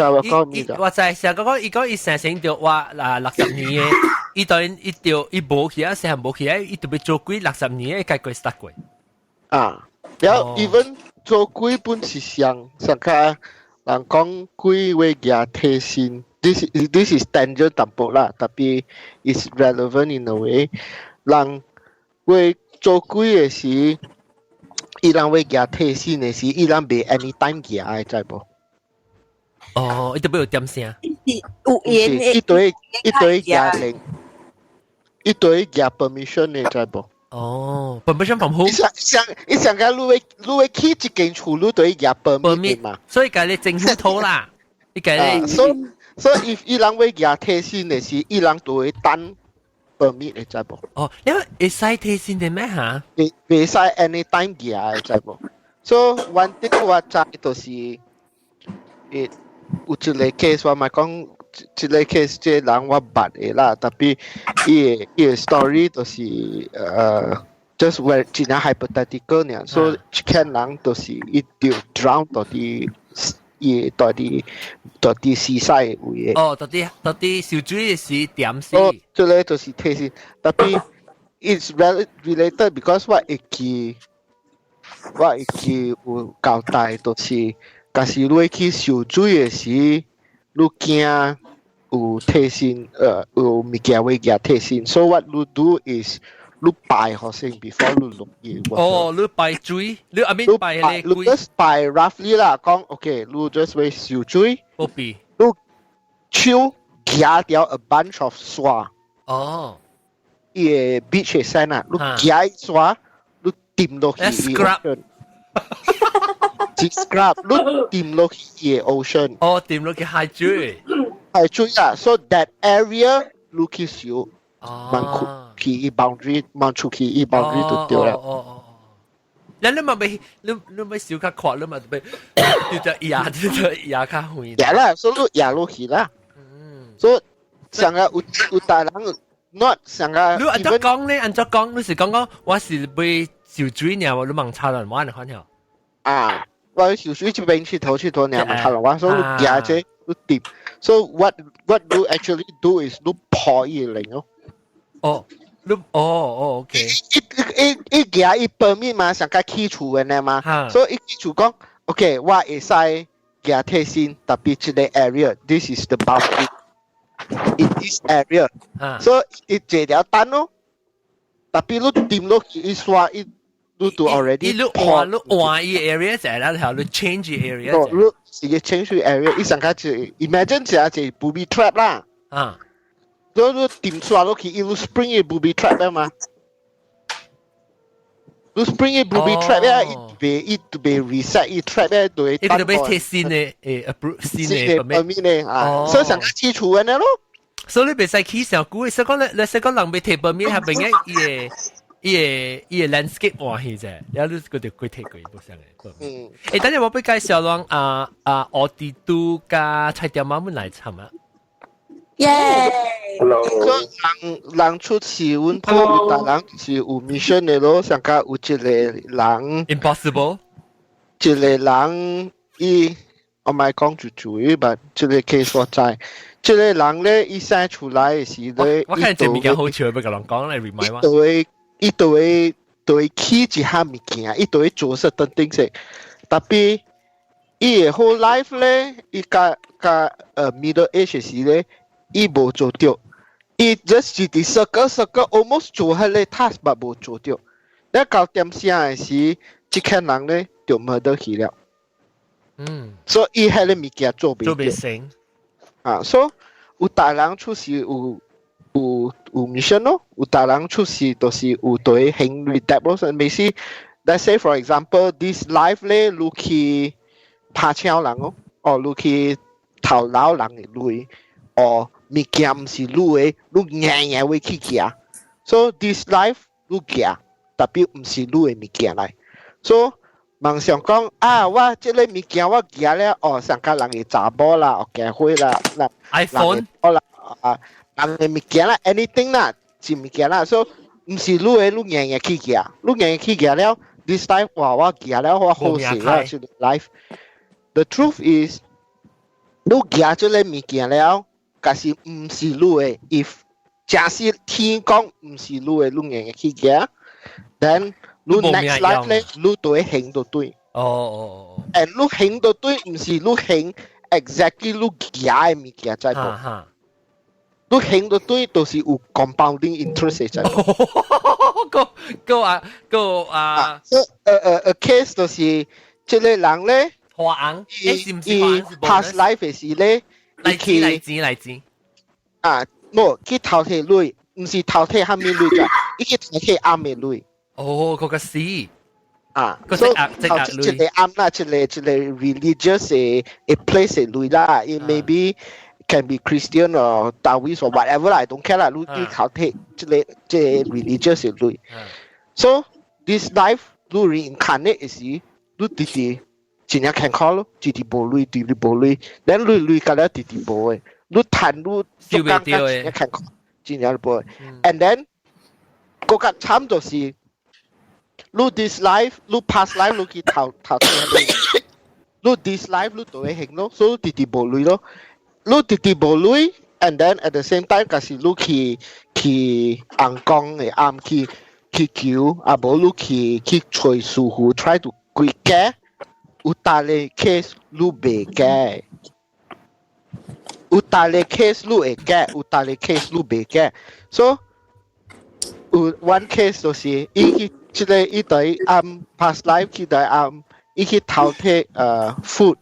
在想講伊講伊成成條話60年嘅，伊當然伊條伊無去啊，成無去啊，伊特別做幾60年嘅，解過實過。啊，然後 even 做幾本是上下人講幾位嘅提醒 ，this is tangent 淡薄啦，特別 is relevant in a way， 人會做幾嘅時。伊人會夾提醒的是，伊人袂 anytime 夾嘅，知無？哦，伊都要有點聲。有言嘅，伊對夾零，伊對夾 permission 嘅，知無？哦 ，permission from who？你想講你會去一間厝，你對夾 permit 嘛？所以講你政府套啦，你講你。所以伊人會夾提醒的是，伊人都會等。permit 你知無？哦，你話會使提醒的咩嚇？袂使 anytime 嘅，知無？所以one thing我知就是有一個 case 我咪講，一個 case 即人我捌嘅啦，特別伊個 story 就是just where 真係 hypothetical 呢，所以一個人就是伊條 drown 到啲。伊到啲死晒位嘅。哦，到啲小水嘅時點死。哦，即係就是提示，特別 it's related because 我會記有交代，就是假使你去小水嘅時，你驚有提醒，有物件會驚提醒。So what you do is 你擺學生 before 你落嘢。哦，你擺水，你阿邊擺咧？你 just 擺 roughly 啦，講 OK， 你 just 會小水。不必。你手夾掉 a bunch of 沙。哦。伊個 beach 嘅山啊，你夾一沙，你掂落去。scrub。scrub， 你掂落去 ocean。哦，掂落去海水。海水啊 ，so that area 你去小。哦。去 boundary， 望出去 boundary 就對啦。你咪小卡闊啦嘛，咪就壓較遠。壓啦，所以壓落去啦。所以上個有大人 not 上個。你按照講咧，你是講我是被小水呢，我都盲查人玩嚟看下。啊，我小水這邊去頭呢，盲查人玩，所以壓者你掂。So what you actually do is 你破伊零咯。哦。OK。一夾一permit嘛，上個起厝嘅呢嘛，所以一起厝講 ，OK， 我會使夾提醒，特別這個 area，this is the boundary in this area，所以一這條單咯，特別你掂落去一刷一，你都 already 你換一 area 就係啦，然後你 change area。你自己 change area， 一上個就 imagine 就 booby trap 啦。啊。所以你掂刷落去，你 spring 嘅 booby trap 啊嘛。你 spring 嘅 booby trap 咧，伊被 reset 伊 trap 咧，就會當。伊就被貼新嘅新嘅 permit 咧啊，所以上個基礎嘅咯。所以你別使起上古，所以講你使講人被貼 permit 係邊個伊個 landscape 換去啫，然後你嗰條佢貼佢冇上嘅。誒，等陣我俾介紹啷我哋都加菜條媽們來參啊。耶 ！Hello， 人出事阮鋪有大人是有 mission 嘅咯，上加有一個人 impossible， 一個人伊我咪講住，但一個 case 我知，一個人咧伊生出來嘅時咧，我看這物件好笑，要甲人講嚟 remind 我。伊就會起一下物件，伊就會做實等等些，特別伊嘅 whole life 咧，伊甲middle age 時咧。伊無做到，伊 just 是啲 circle almost 做迄個 task， 但無做到。你到點聲嘅時，即個人咧就murder去了。所以伊迄個物件做袂成。啊，所以有大人出事有 mission 咯，有大人出事就是有對行 redact 咯。咪是 ，let's say for example this life 咧，你去拍槍人咯，哦，你去偷撈人嘅鐳，哦。物件毋是你誒，你硬會去夾。So this life 你夾，特別毋是你誒物件來。So 夢想講啊，我即個物件我夾咧，哦，上個人嘅查某啦，哦，結婚啦，iPhone 啦，啊，人嘅物件啦 ，anything 啦，是物件啦。So 毋是你誒，你硬去夾，你硬去夾了 ，this life 我夾了，我好勢啦，是 life。The truth is，你行出嚟物件了，但是唔是你嘅。If 假使天講唔是你嘅，你硬去行 ，then 你 next life 咧，你都會行到對。And 你行到對，唔是你行 exactly 你行嘅物件在噃。你行到對，都是有 compounding interest 在噃。個case 就是即個人咧。花紅，伊 past life 嘅時咧，嚟自冇去偷睇類，唔是偷睇下面類咋，伊去偷睇暗嘅類。嗰個是個即係個暗啦，即係 religious 嘅 place 嘅類啦，it maybe can be Christian or Taoist or whatever 啦，I don't care啦，你偷睇即係 religious 嘅類。So this life 你 reincarnate 嘅時，你直接。真係健康咯，直直無類，直直無類，咱類甲了直直無誒，你賺你做工真係健康，真係無誒。And then 嗰個慘就是你 this life，你 past life 你去頭你 this life 你都會行咯，所以直直無類咯，你直直無類 ，and then at the same time 嗰時你去硬講嘅啱去求，啊無你去找師傅 try to 歸家。有大嘅 case 你未解，有大嘅 case 你會解，有大嘅 case 你未解。所以有 one case 就是伊去即個伊對past life 去對伊去偷睇food，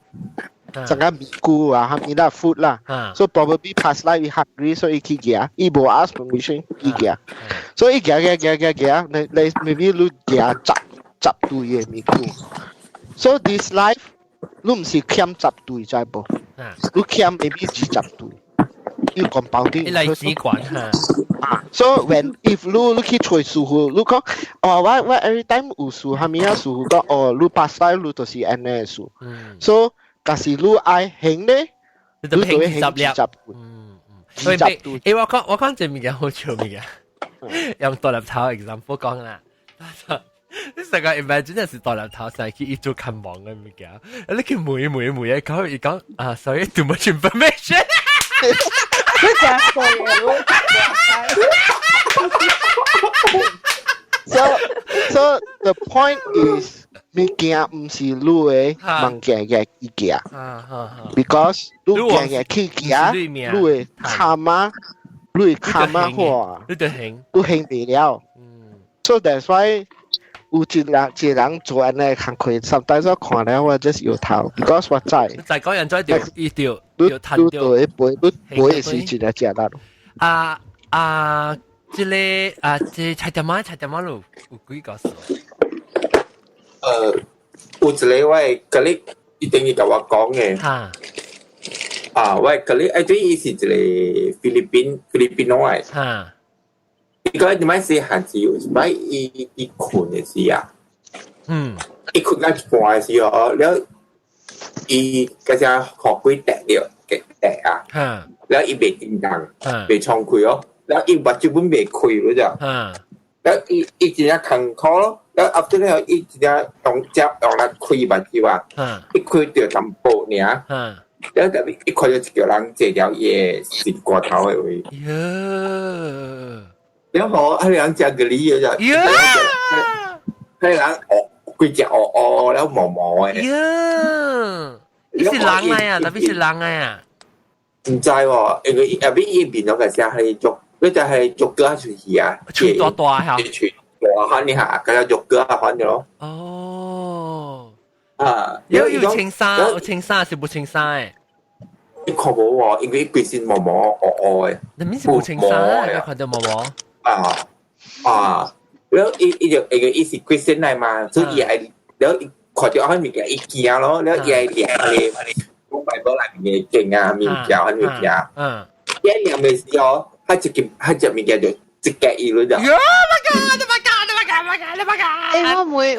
整個米菇啊，哈咪啦 food 啦。So probably past life 伊 hungry， 所以伊去行，伊無 ask permission 伊行。所以伊行，你 maybe 你行10對嘅米菇。So this life， 你唔是欠10對在噃，你欠 maybe 20對，要compounding。你嚟習慣嚇。So when if 你去找師傅，你講我 every time 有事，係咪啊？師傅講你 past life 你就是安尼事。So 假使你愛行咧，你就會行20對。誒，我講這物件好笑物件，用獨立頭 example 講啦。你成個 imagine 是大粒頭成日去一做看網嘅物件，你佢每一講sorry too much information。你講錯嘢So the point is 物件唔是你嘅物件嘅意見，because 你件嘅去件，你嘅卡瑪話，你行唔了。So that's why。有一人做安尼工課 sometimes 我看了我 just 搖頭 because 我知講人在條一條要彈掉你背嘅是真係假啦即個菜點媽路有幾個數有一個我嘅嗰啲一定要甲我講嘅我嘅嗰啲對伊是一個菲律賓嘅伊個點解細漢時有時伊困嘅時啊，伊困到一半嘅時候，了伊嗰隻河龜跌了嘅跌啊，了伊未叮當，未衝開哦，了伊目睭本未開嗰隻，了伊真係艱苦咯，了 after 咧伊真係用來開目睭啊，伊開到淡薄爾，了特別伊看到一個人坐了伊嘅舌骨頭嘅位。然後迄人食個梨就，迄人規隻了毛毛誒。你是人嚟啊？特別是人嚟啊？唔知喎，因為後邊伊變咗個聲係逐，嗰就係逐個出去啊，出大大嚇，出大漢你下，嗰個逐個漢咗咯。有青衫，有青衫是冇青衫誒？你看冇喎，因為佢先毛毛誒。你面是冇青衫，你看到毛毛？แล้วอีสิคริสเตียนได้มาซึ่งอีไอแล้วขอจะเอาให้มีแกอีเกียแล้วแล้วอีไอเดียอะไรพวกไบเบิลอะไรมีเก่งอ่ะมีเกียให้มีเกียแย่เนี่ยไม่สิอ๋อให้จะมีแกจะแกอีรู้จัก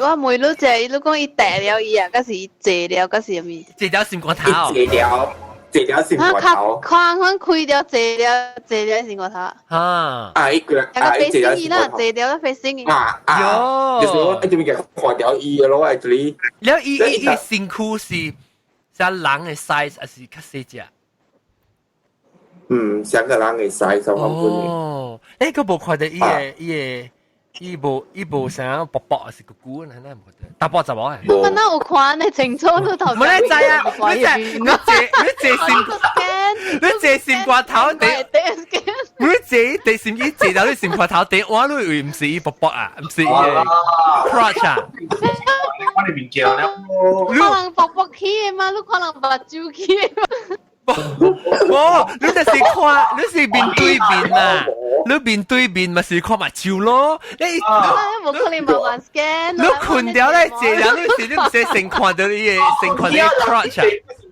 我妹都借，你講伊跌了伊啊，嗰時借了，嗰時咪借了閃光頭，借了閃光頭，看開了借了閃光頭，一個飛星衣啦，借了飛星衣，就是我一直咪嘅看掉伊嘅咯，喺這裡，แล้วอีสิ่งคู่是像人嘅 size 還是較細隻？像個人嘅 size 哦，誒，佢冇看到伊部想薄薄還是個股，係咪唔覺得？大波就冇我那有看你清楚都頭。冇你知啊！你借線掛頭地，你借地線衣借到你線掛頭地，我都以為唔是伊薄薄啊，唔是伊 crotch 啊。我哋面鏡咧，可能薄薄起嘅嘛，都可能白照起嘅嘛。你就是看，你是面對面啊，你面對面咪是看目睭咯。你冇可能慢慢 scan。你困掉咧，借了你是你唔使成看到你嘅，成看你 crotch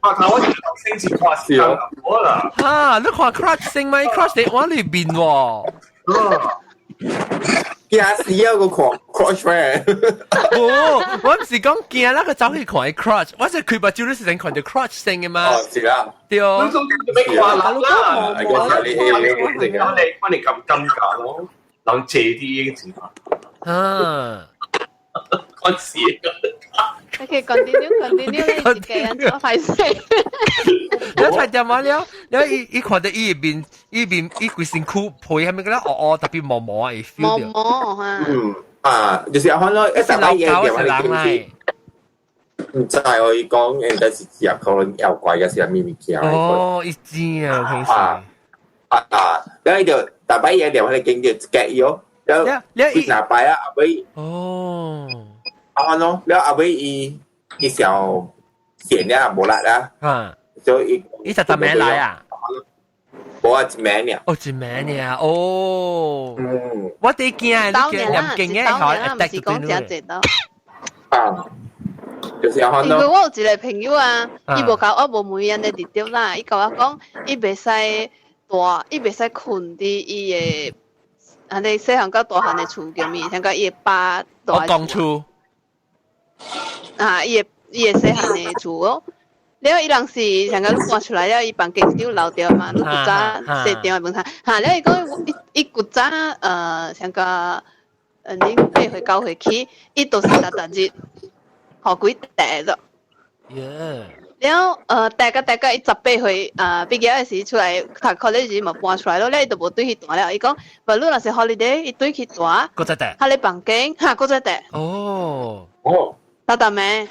啊。我哋星前看笑，好啦。啊，你看 crotch 成咪 crotch 你往裏邊喎。驚死啊！個 crotch 咩？我唔是講驚啦，佢走去看 crotch，我就佢把照你是成看到 crotch 成嘅嘛。哦，是啦。對哦。你咩話啦？我哋咁尷尬咯，諗借啲已經啊。開始。OK， continue， 你自己人做快事。你睇點啊？你看到伊邊伊規身軀配係咪嗰啲特別毛毛啊？會 feel 到。就是看到一隻老狗嘅人嚟。唔知我講應該是只可能妖怪嘅是咪咪叫。哦，一知啊，平時。然後就大擺嘢就我哋見到夾咗，然後一拿擺啊，阿妹。哦。咯，然後阿妹伊小線咧無力啊，所以伊就咩嚟啊？冇啊，一名呢？哦，一名呢？哦，我哋驚，你驚唔驚嘅？唔是講真正到。就是看到。因為我有一個朋友啊，伊無教我無每樣嘅地點啦，伊甲我講，伊袂使大，伊袂使困佇伊嘅，安尼細漢到大漢嘅厝叫咩？像講伊嘅爸大。我講厝。伊會細漢嘅厝咯，了伊人是像個搬出來了，伊房間是有留掉嘛，你古早細點嘅門窗，了伊講伊古早像個你8歲9歲起，伊都是10日，學幾大咗。了大家伊18歲畢業嘅時出來讀 college 咪搬出來咯，了伊就無對去大了，伊講，無論是 holiday，伊對去大，個再大，佢哋房間個再大。哦。大咩？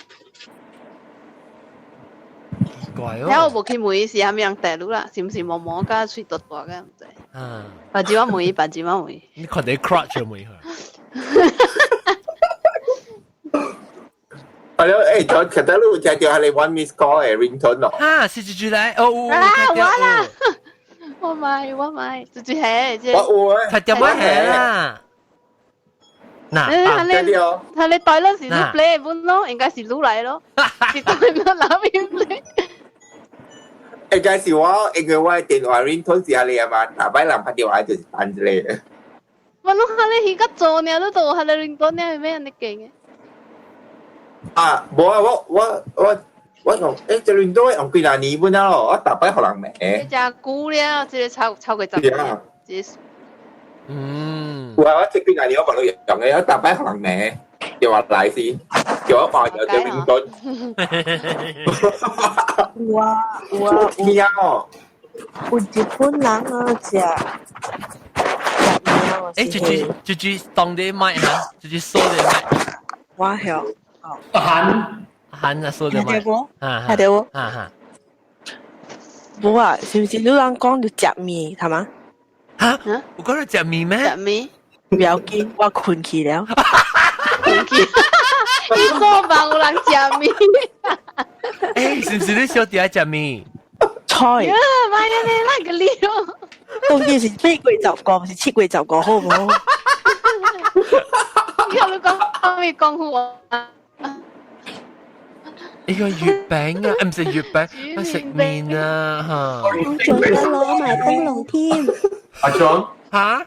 怪哦！睇我無去問伊是蝦米樣大路啦，是毋是毛毛加喙大大嘅唔知。白紙我問伊，白紙我問伊。你看你 crotch 問伊佢。係咯，誒，其實你就叫你 one miss call 誒 ringtone 咯。啊，是住嚟哦。我啦，我買，住係即係。我睇點乜嘢啦？嗱，他你對嗰時都 play 本咯，應該是錄嚟咯，是對咗哪邊 play？應該是我，因為我電話 ringtone 是你啊嘛，打擺人拍電話就是彈之類嘅。我諗下你而家做呢，都做下你 ringtone 呢係咩人哋勁嘅？冇啊，我講，這 ringtone 用幾多年本啊？我打擺可能咩？你只估了，即係超過10年，即係。我即邊年我問佢用嘅，我大擺可能咩？又話奶先，叫我話有隻冰墩。哇！聽哦，有日本人啊，直接當啲麥嚇，直接掃啲麥。我曉。喊啊，掃啲麥。係的喎。冇啊，是唔是你人講到食麵係嘛？嚇！我講到食麵咩？食麵唔要緊，我困去了。困去，你做飯有人食麵？誒，是唔是你小弟愛食麵？菜。媽呀！你那個料，當然是8月10個，唔是7月10個，好唔好？以後你講好啊！呢個月餅啊，唔食月餅，我食麵啊嚇。我仲得攞埋燈籠添。阿莊嚇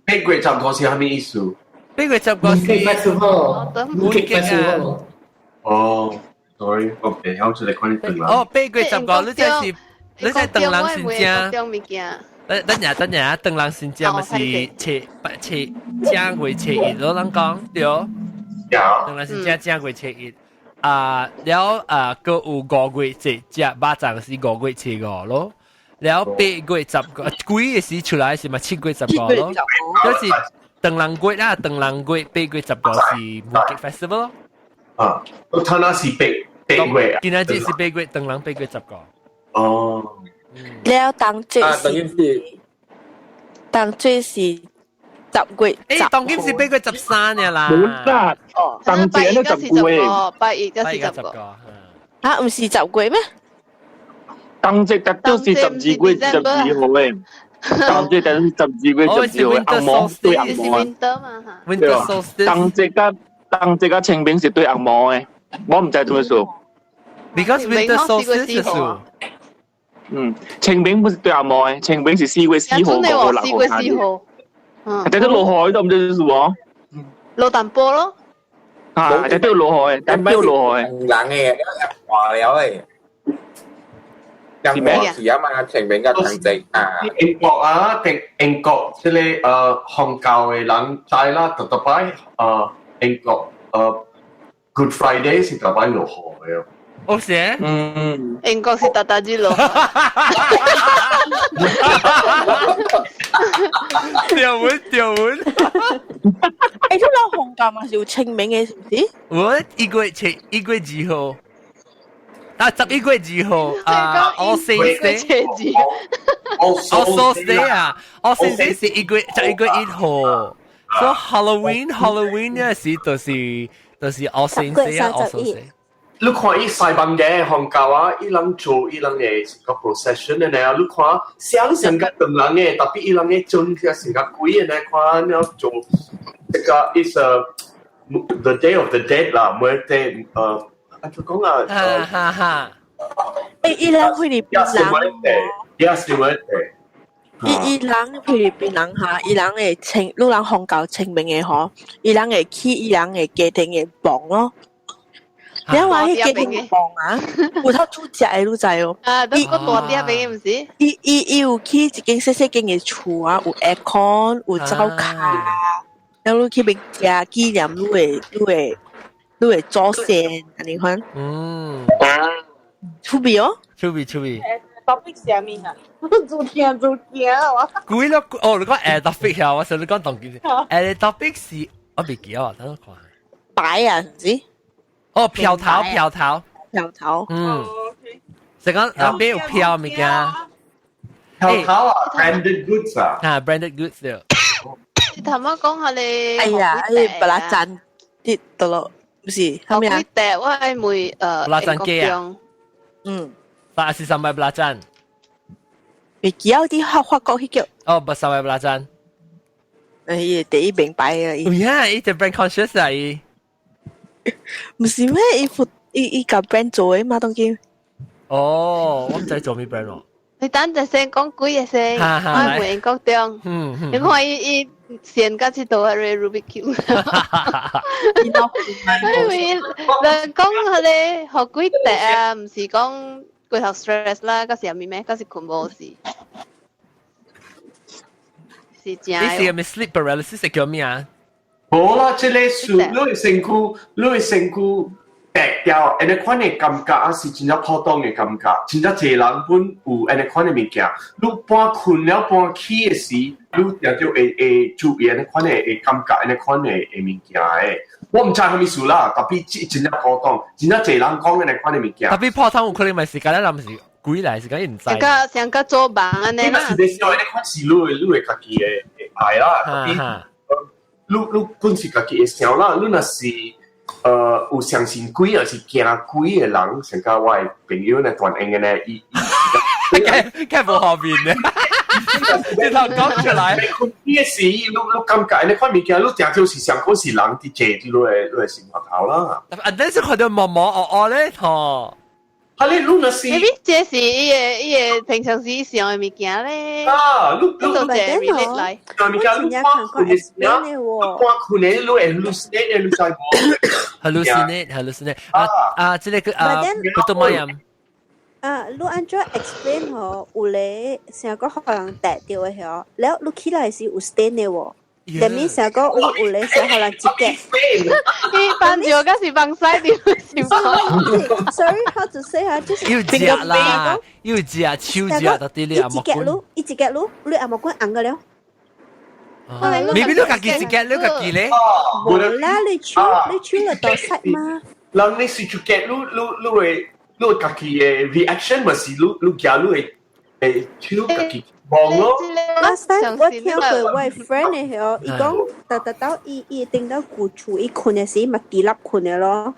？8月10個是係咩意思？8月10個是 Mooncake Festival。哦，sorry，OK，我就嚟看你燈籠。哦，8月10個，你即係你即係燈籠先正。等下，燈籠先正咪是7正月7日咯，人講對。燈籠先正月7日。了個有5月節只巴掌是5月7個咯，了8月10個，幾嘅時出來是咪7月10個咯？就是鄧郎月啦，鄧郎月8月10個是 Mooncake Festival 咯。啊，我睇下是8月啊，今日節是8月，鄧郎8月10個。哦，了當節是10月10。當今是8月13嘅啦。冇啦，當節都10月，8月10個。啊，唔是10月咩？當節都是12月12號嘅。當節都是12月12號，紅毛對紅毛啊。Winter solstice。當節嘅清明是對紅毛嘅，我唔知點樣說。Because winter solstice 是。清明不是對紅毛嘅，清明是4月4號過落4月4號。睇到落海都唔知做乜。落淡波咯。睇到落海，睇到落海。冷嘅，話了誒。人話時啊嘛，清明嘅當值啊。英國啊，定英國即係漢教嘅人仔啦，特別英國Good Friday 是特別落海嘅。哦是？英國是特特之落。條文。誒，都有紅教嘛，是有清明嘅，是唔是？我1月2號。11月2號All Saints Day。All Souls Day 啊 ，All Saints Day 是11月1號。So Halloween 呢時就是 All Saints Day 啊 ，All Souls Day。你看伊西班嘅漢教啊，伊人做伊人嘅個 procession 嘅呢，你看想成個等人嘅，特別伊人嘅做嘅成個鬼嘅呢，看你要做這個 is the Day of the Dead 啦，muerte就講啊，伊人菲律賓人，yes muerte，伊人菲律賓人嚇，伊人嘅清，你人漢教清明嘅嗬，伊人嘅去伊人嘅家庭嘅房咯。你話迄家庭房啊，有透煮食嘅，你知哦。啊，都個大啲俾唔是？伊有去一間細細間嘅厝啊，有 aircon， 有灶卡，然後你去邊食紀念，你會做先，安尼款。趣味哦。趣味。topic 啥物啊？做驚啊！幾咯？哦，你講topic 啊，我想你講當件事。topic 是我未記啊，等我看。擺啊，唔知。哦，漂頭，成個邊有漂物件？漂頭啊 ，branded goods 啊，branded goods 對。你頭先講下你，哎呀，巴拉贊啲到咯，唔是，係咪啊？第我係會巴拉贊機啊，八是300巴拉贊，未記有啲法國迄個，哦，300巴拉贊，第一明白啊，伊隻 brand conscious 啊，伊。唔是咩？伊甲 brand 做嘅嘛，當今。哦，我唔知做咩 brand 咯。你等陣先講幾日先，我回英國中。你看伊先甲去到係 Rubik Cube。因為人講佢哋學幾日啊，唔是講幾頭 stress 啦，嗰時係咩？嗰時困冇事。是真。你是咪 sleep paralysis 係叫咩啊？冇啦，即係樹，你身軀白掉，安尼款嘅感覺啊，是真正普通嘅感覺，真正濟人本有安尼款嘅物件。你半困了半起嘅時，你也就會注意安尼款嘅感覺，安尼款嘅物件嘅。我唔知係咩事啦，特別真正普通，真正濟人講安尼款嘅物件。特別普通有可能咪時間咧，臨時鬼嚟時間唔知。想個做夢安尼啦。是啲時候安尼款是你會家己嘅愛啦，你本是家己會想啦，你若是有相信鬼，還是驚鬼嘅人，成個我嘅朋友呢段應嘅呢，伊梗無後面咧，你頭講出來。呢時你感覺呢款物件，你正就是上好是人啲借啲你嘅生活頭啦。但是看到模模糊糊咧，吼。啊！你若是，這是伊個平常時上嘅物件咧。啊！你做隻 relate 嚟。物件你看困嘅時啊，你看困嘅你會 hallucinate 你知冇 ？hallucinate 啊！即係betul mayam。你按照 explain 嗬，有咧成個可能跌掉嘅嗬，แล้ว你起來是有 stain 嘅喎。但面成個有咧時候啦，自己。你幫住嗰時幫曬點情況 ？Sorry, how to say 啊？就是要食啦，要食手食到啲你阿莫管。一隻腳咯，你阿莫管硬嘅了。未必你家己一隻腳，你家己咧。冇啦，你手嚟到塞嘛。人你是就嘅，你會家己嘅 reaction，咪是你驚你會手家己。望咯，我聽過我 friend 嘅嗬，伊講到伊定到古厝，伊困嘅時咪地立困嘅咯，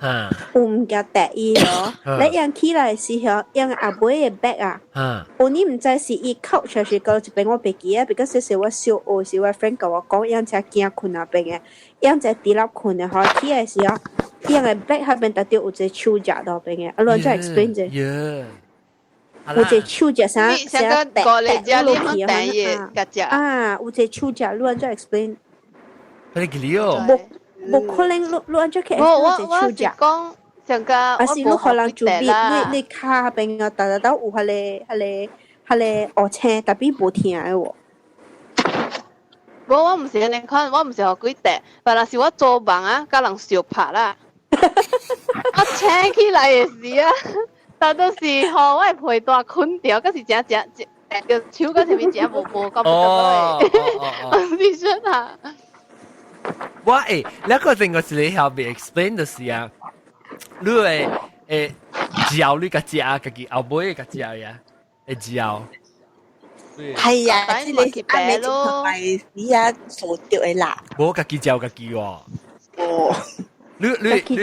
唔夾得伊咯。你樣起來時候，樣阿妹嘅 back 啊，我你唔知是伊靠出去個就俾我別記啊，別個時我小學時我 friend 跟我講，樣只驚困那邊嘅，樣只地立困嘅嗬，起來時候，樣嘅 back 下邊特別有隻手夾到邊嘅，我亂再 explain 啫。有隻手隻啥啥跌落去啊！有隻手隻，你安怎 explain？你記了？冇可能，你安怎去 explain 隻手隻？講上個啊是你可能做啲，你卡邊個打有係學青，特別冇聽嘅喎。我唔是安尼看，我唔是學幾跌，但係我做夢啊，甲人相拍啦，我請起來嘅時啊。但到時候我係陪大困掉，嗰時隻個手嗰前面隻無咁我唔知出啊！我你個整個是你後邊 explain 的是啊，你教你個隻家己後尾個隻呀，會教。係啊，即係你阿妹就係你啊傻掉嘅啦。冇家己教家己喎。哦。你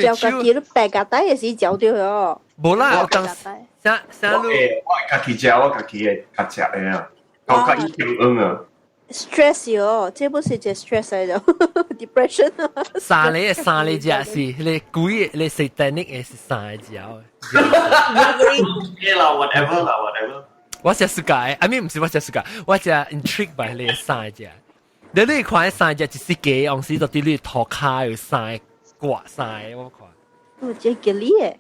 教家己，你白架底嘅時教掉咗。冇啦，我當啥路？我家己食，我家己嘅家食嘅啊，我家己點啊 ？stress 哟，這不是只 stress 嚟咗 ，depression 啊。三你只是你鬼你食定啲嘅是三隻哦。Okay 啦 ，whatever 啦 ，whatever。我只世界，I mean 唔是我只世界，我只 intrigue by 你嘅三隻。你看三隻就是幾樣事，到底你頭卡有三刮三，我看。我只叫你嘅。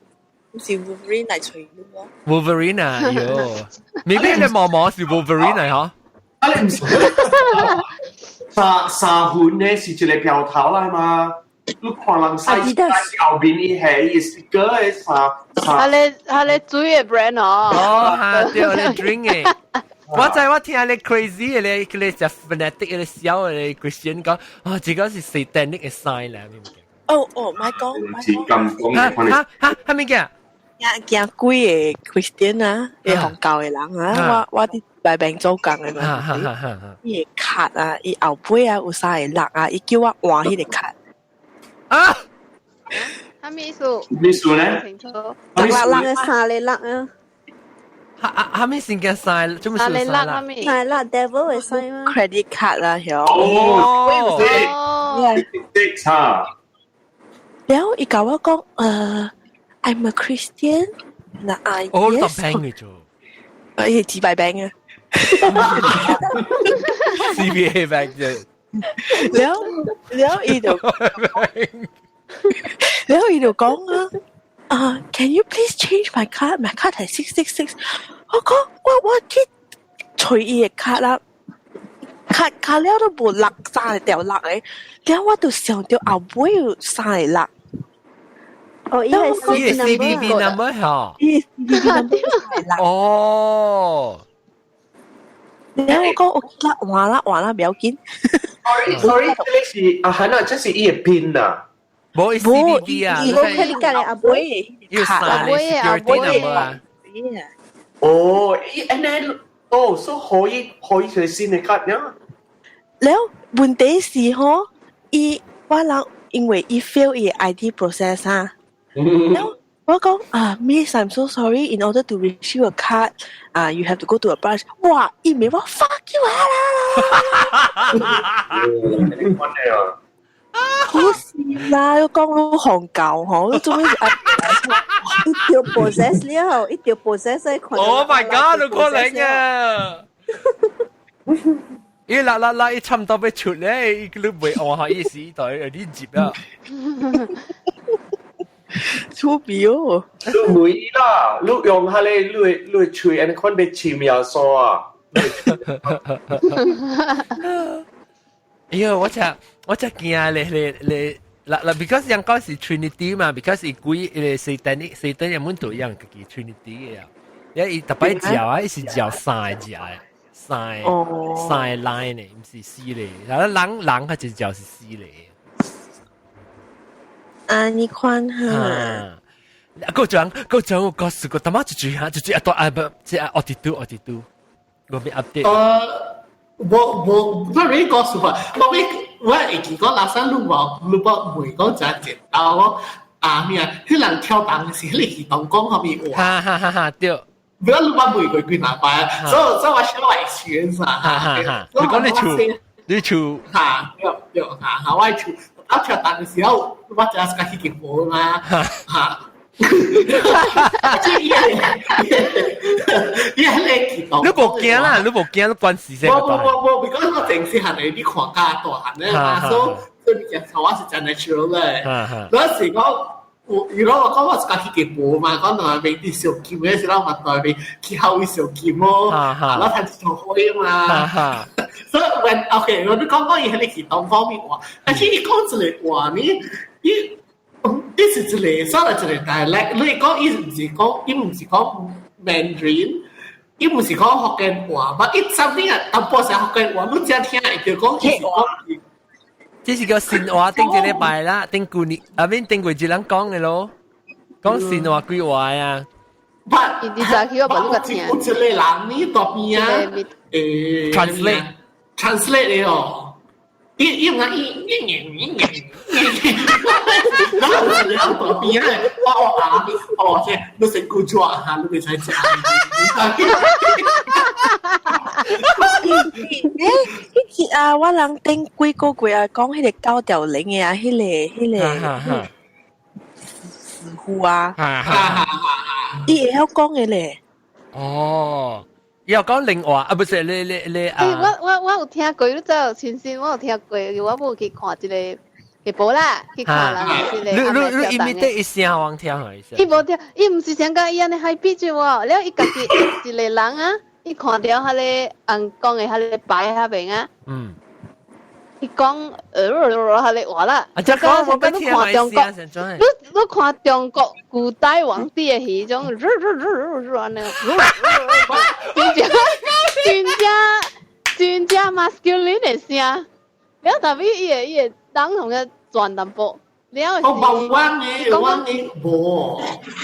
唔是 Wolverine 嚟除咯 Wolverine 啊，喲，未必你望望是 Wolverine 嚟嗬？啊，你唔是沙盤咧是一個標頭嚟嘛？你看人細後邊伊係伊 sticker 嘅沙。係你水嘅 brand 哦。哦，係對，你 drink 嘅。我聽你 crazy 嘅，你就 fanatic 嘅笑嘅 Christian 講，啊，這個是 satanic 嘅 sign 嚟，明唔明？哦，咪講，係咪嘅？驚鬼嘅 Christian 啊，嘅紅教嘅人啊，我啲大病做工嘅嘛，伊卡啊，伊後背啊有啥嘅辣啊，伊叫我換迄個卡。啊？係咩數？咩數咧？辣嘅沙嚟辣啊！係咩先嘅晒？做咩數晒啦？係啦 ，devil 嘅晒嘛 ？credit card 啦，係哦，識嚇。然後伊教我講I'm a Christian 嗱啊，我特平嘅啫，係自閉病嘅 ，CBA 病啫。然後伊就講啊，Can you please change my card？ My card 係666。我講我隨意嘅卡啦，卡了都冇落晒掉落嚟，然後我就想到後尾要晒落。哦，伊係 CVV number 嗬，哦，然後我講我換啦，唔要緊。Sorry，呢是啊，係啦，即係伊嘅 pin 啊，冇 CVV 啊，我睇你隔離阿妹，要晒 security number 啊。哦，and then 哦，所以可以隨先嚟 cut 呢？แล้ว問題是嗬，我諗因為fail 伊 ID process 啊。แล้ว我講Miss I'm so sorry in order to issue a card you have to go to a branch 哇伊咪話 fuck you 啦好事啦我講到韓教嗬做咩一條 process 了一條 process 喺 Oh my god 都可能啊伊啦伊差唔多要出咧你未按下意思對有啲接啊出表，你唔會啦，你用下你吹，人哋看你簽又傻啊！哎呦，我惊咧because 人講是 Trinity 嘛 ，because 伊鬼Satan 有滿度樣嘅 Trinity 嘅啊，因為伊特別嚼啊，伊是嚼三隻嘅，三 line 嘅，唔是四咧，然後人佢就嚼是四咧。啊，你看哈。嗰種我告訴過，他媽就啊多啊不，即係82，我未 update。我你告訴我會記講拉山路每講就係到我咩啊，啲人跳檔時，你係當講後面話。哈對。不要路每個幾難擺，所以我想我 experience 啊。你講你處對我處我跳檔嘅時候，我就係去見波嘛嚇。你冇驚啦，你冇驚，你關事先。我講我正式係你啲狂家大漢咧，所以你講我是真 natural 咧。嗰時講如果我講我自己去見波嘛，講到係啲小劍嘅時候，我到係去後邊小劍咯，我睇住做開啊嘛。所以 when OK， 我都講嘢係你其他方面話，但係你講出嚟話你。This is 一個，所以一個 dialect。你講伊唔是講 Mandarin， 伊唔是講福建話，但伊上邊啊，淡薄係福建話，你只聽就講伊是講。這是叫新話，頂一禮拜啦，頂舊年啊邊頂過一人講嘅咯，講新話幾話呀？不，你就去我把呢個聽。我一個人呢度邊啊，translate 嚟哦。伊唔係然後我哋喺度邊咧，即係你成個做下，你哋使食。迄啊，我人頂幾個月啊，講迄個9條零嘅啊，迄個師傅啊，伊會曉講嘅咧。哦。要講另外啊，不是你啊！我有聽過，你知前線我有聽過，我冇去看一個直播啦，去看啦。你 imitate 一聲我聽下一下。伊無聽，伊唔是像甲伊安尼海比住喎，了伊家己一個人啊，伊看到迄個講嘅迄個牌迄邊啊。伊講迄個話啦。啊，即係講我不聽下一聲。你看中國古代皇帝嘅迄種，真正 masculine 嘅聲，了特別伊個人同佢轉淡薄，了是。我冇揾你冇。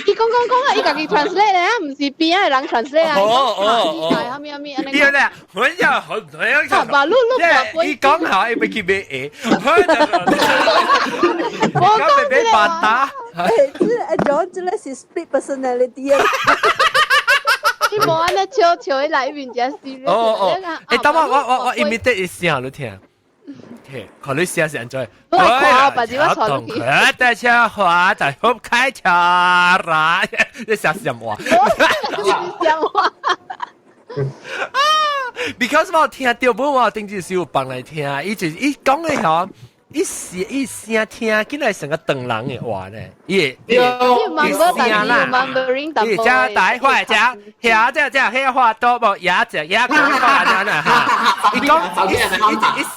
伊講啊，伊家己 translate 啊，唔是邊個人 translate 啊？哦。後面安尼。對咧，我就好好吧，你伊講下，伊要去買嘢，我講俾白打。這個是 split personality 啊。你無安尼笑喺內面真是。等我 imitate 一聲你聽。看你試下先再。我看把這個傳去。的車花在後開車啦，你想什麼？想話。Because 我聽到本我頂住小幫來聽，伊講嘅嗬。伊聲聽，竟然成個鄧人嘅話咧，伊聲啦，伊加大塊只，遐只遐話多無，也只也講話啦哈。伊講伊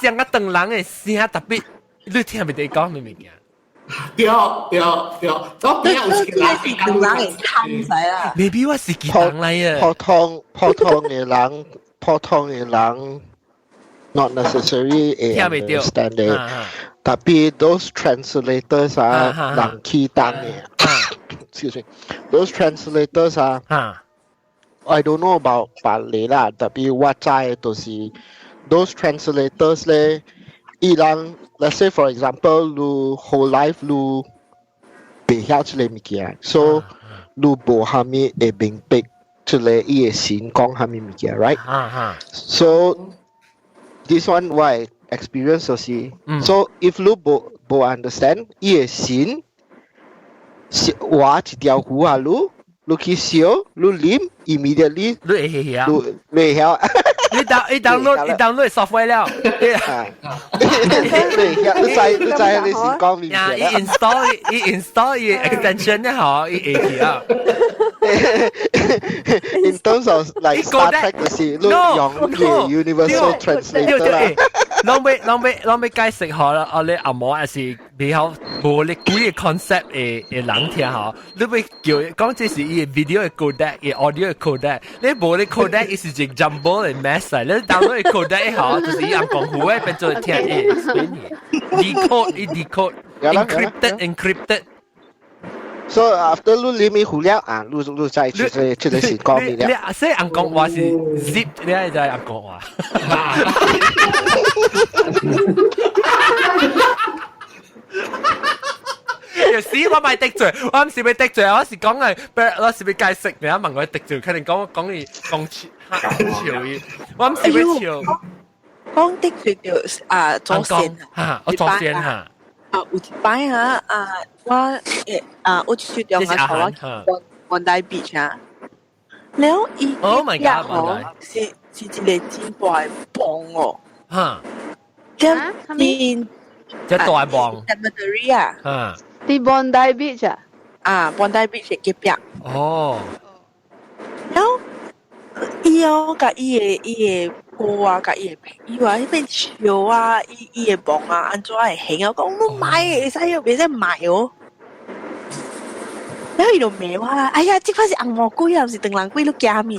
成個鄧人嘅聲特別，你聽唔到講咩物件？對，咁邊有時間係鄧人嘅湯仔啊 ？Maybe 我是幾人嚟啊？普通嘅人。Not necessarily understand it. Tapi those translators are 人去當嘅。Excuse me. Those translators are I don't know about 別你啦，特別我知就是 those translators 咧，伊人 let's say for example 你 whole life 你袂曉這個物件 ，so 你無蝦米會明白這個伊個神講蝦米物件 ，right？ So this one why experience 就是 ，so if you 不 understand， 伊個神畫一條魚啊，你去燒，你啉 ，immediately 你會曉，你會曉，你 download software 了，你知你是講咩嘢？伊 install 伊 extension 咧，嗬，伊會曉。In terms of like Star Trek 嗰時，你用嘅 Universal Translator 啦。啷要解釋好啦？你阿嬷還是比較無你幾個 concept 嘅人聽好，你要叫講這是伊 video 嘅 codec， 伊 audio 嘅 codec， 你無你 codec 伊是一 jumble 嘅 mess 嚟，你 download 嘅 codec 好，就是伊按講胡誒變做聽誒 decode encrypted。So after 你裡面胡了啊，你再出嚟是講咩了？你所以按講話是 zip， 你係在按講話。有時我咪得罪，我唔是咪得罪，我是講係，我是咪解釋你一問我得罪，肯定講潮語，我唔是咪潮。講得罪就左線嚇，我左線嚇。有一擺我去中國台灣Bondi Beach 啊，然後伊是一個真大嘅磅哦，嚇，真大磅 ，cemetery 啊，啲 Bondi Beach Bondi Beach 嘅隔壁，哦，然後伊甲伊嘅歌啊，甲伊嘅伊話迄邊笑啊，伊嘅磅啊，安怎會行啊？我講唔買嘅，會使買哦。然後伊就罵我啦，哎呀，即塊是紅毛龜啊，唔是長人龜，你驚咩？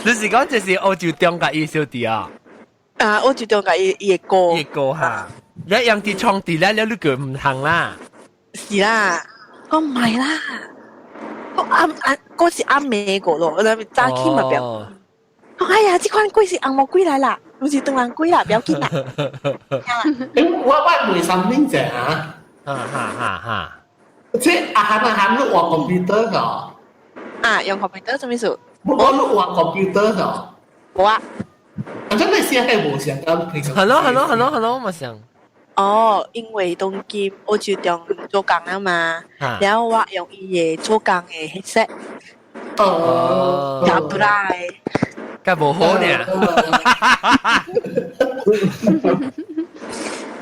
你是講這是歐洲中甲伊小弟啊？歐洲中甲伊嘅歌，伊歌嚇，一樣啲創地咧，你句唔行啦。是啦，我唔係啦。嗰時啱美國咯，我諗揸 Kim 咪表。哎呀，這款龜是紅毛龜來啦，唔是長人龜啦，不要緊啦。我唔係什麼啫嚇。即係行錄畫 computer 㗎。用 computer 做咩事？我錄畫 computer 㗎。冇啊。真係先係冇想到平常。Hello，我想。因為當今我就用做工啊嘛，然後我用伊個做工嘅黑色。搞不來。該無好呢？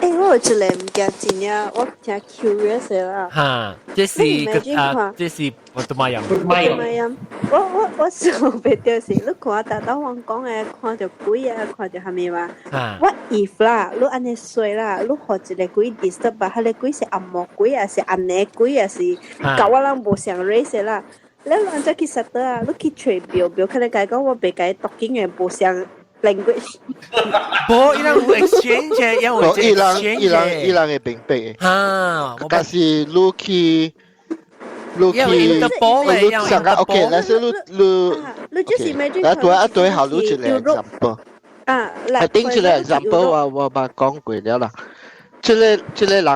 我有一個唔驚真啊，我真 curious 啦。這是我都買飲。我想別條是，你看大刀王講嘅，看到鬼啊，看到係咪話？What if 啦？你安尼說啦，你學一個鬼 disturb 吧，迄個鬼是暗魔鬼啊，是暗內鬼啊，是搞我人無相 race 啦。你人再去實得啊，你去吹表，可能講我別解讀經嘅無相。language 冇，伊人有 exchange， 有 exchange。伊人嘅平白但是你去上個 OK， 但是你就是imagine對好你一個 example。I think 一個 example 我捌講過了啦。這個人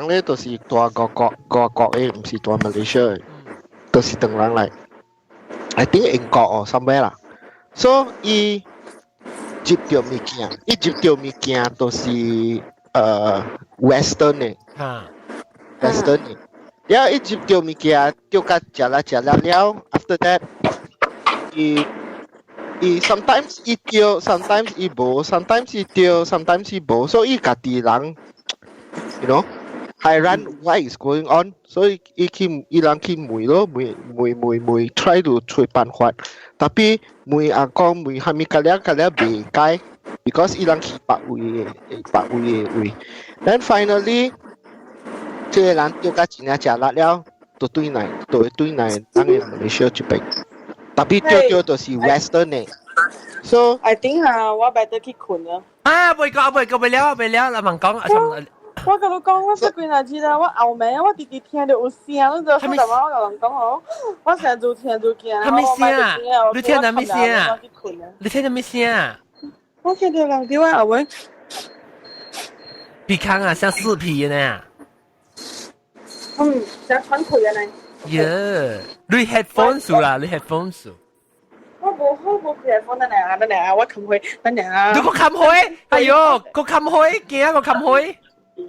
咧，都是大國嘅，唔是大 Malaysia 嘅，都是等人嚟。I think 英國哦 somewhere 啦，所以接到物件都是Western 嘅，Western 嘅。然後接到物件，就甲食了，after that，伊 sometimes 伊對 ，sometimes 伊無 ，sometimes 伊對 ，sometimes 伊無，所以家己人 ，you know，I run what is going on， 所以伊人去問咯，問 ，try to 找辦法。tapi 每阿講每係咪隔離未解 ，because 伊人去別位嘅。Then finally， 這個人就甲真正食辣了，就對內當然Malaysia這邊。tapi 對就是 Western 嘅。So I think 我better 去困啦。未了，你問講我甲你講，我識幾日次啦，我後尾我直直聽到有聲，你就我甲人講好，我成日做驚。係咪聲啊？你聽到咩聲啊？你聽到咩聲啊？我聽到人哋話後尾鼻腔啊，像死皮呢。像喘氣啊你。耶，你 headphone 數啦，你 headphone 數。我冇 headphone 等下，我冚開，等下。你個冚開？哎呦，個冚開，驚個冚開。我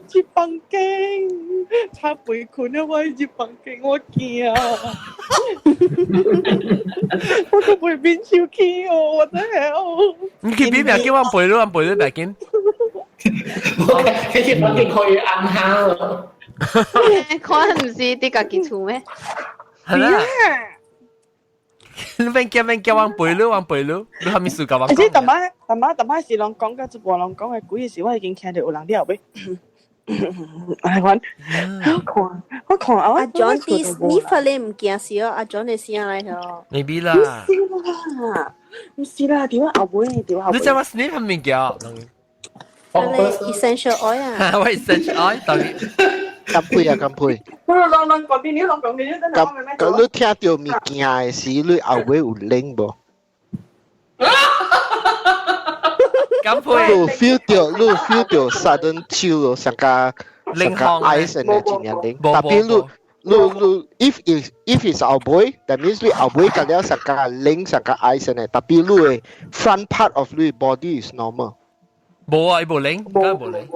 接房間，差背困啊！我接房間，我驚啊！我個背邊超氣哦！我真係你去邊邊叫我背咯，背白見。喺接房間可以按下咯。可能唔是啲家己厝咩？係啦。你免叫往背咯，你还没事搞往。即大媽是人講嘅，一部人講嘅鬼嘅時，我已經聽到有人了呗。我看阿 John 你發你唔驚事哦，阿 John 你聲嚟咗。maybe 啦。唔是啦，點解後背？你知我 sleep 係咩叫？你 essential oil 啊？我 essential oil 到底？乾杯啊，乾杯！我講啲，你講啲，真係講咩？咁你聽到物件嘅時，你後尾有靈無？乾杯！你 feel 到 sudden chill 咯，成個 ice 嘅真係靈。特別你 if it's 後背 ，that means 你後背咁樣成個靈成個 ice 嘅，特別你嘅 front part of 你 body is normal。冇啊，冇靈，梗係冇靈。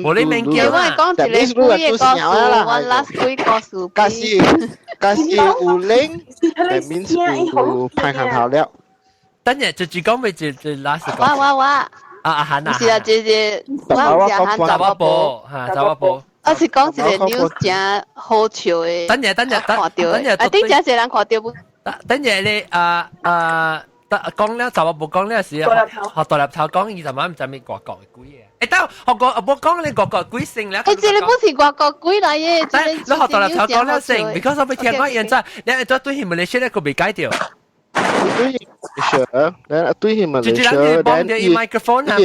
冇你明叫啊！講住你杯嘅個數，我 last 杯個數。假使有靈 ，that means 有排行頭了。等陣就講咪就 last 個。哇！阿韓啊，是啊，姐，我唔是韓雜話波，雜話波。我是講一個 news 真好笑嘅。等陣，看到，啊，頂真濟人看到不？等陣你講了雜話波講了時，學獨立頭講20萬唔知咩國國嘅鬼嘢。但學過我講你國國鬼性咧。這你不是國國鬼嚟嘅，但你學獨立頭講了性 ，because 我未聽過現在，你都對佢哋寫咧個未解掉。對佢哋寫，幫啲 microphone 啊。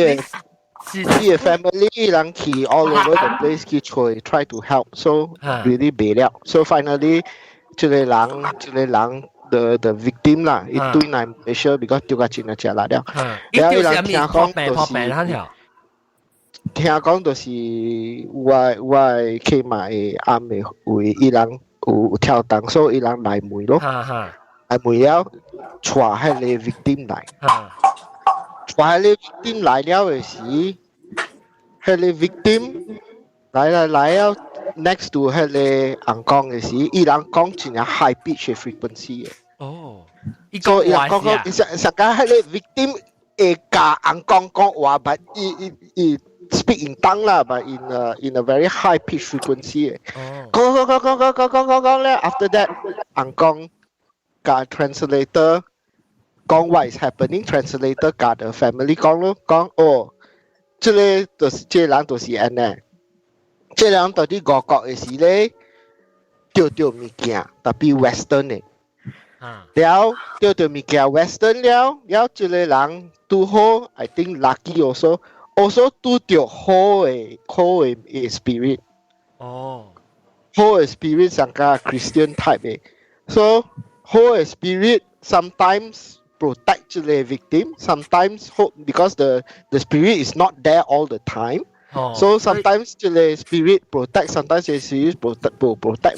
the family 人去 all over the place 去try to help, so really 不了 so finally 這個人 the victim 啦，一對來Malaysia because 丟個錢就啦了。然後人聽講就是我去買啱嘅位，伊人有跳檔，所以伊人來梅咯，來梅了，帶迄個 victim 來。話你 victim 來了嘅時，係你 victim 來了 next to 係你硬講嘅時，伊人講真係 high pitch 嘅 frequency 嘅。哦，所以伊人講實間係你 victim 會假硬講話，but 伊 speak in tongue 啦，but in a very high pitch frequency 嘅。講咧 ，after that 硬講假 translator。講 what is happening translator 甲的 family 講咯，講哦，這個就是這人就是安尼，這人到底外國嘅時咧，丟物件，特別 western 嘅，了丟物件 western 了這個人拄好 ，I think lucky also 拄到好嘅spirit，好嘅 spirit 上個 Christian type 嘅 ，so 好嘅 spirit sometimes。protect the victim sometimes because the spirit is not there all the time so sometimes the spirit protect sometimes the spirit protect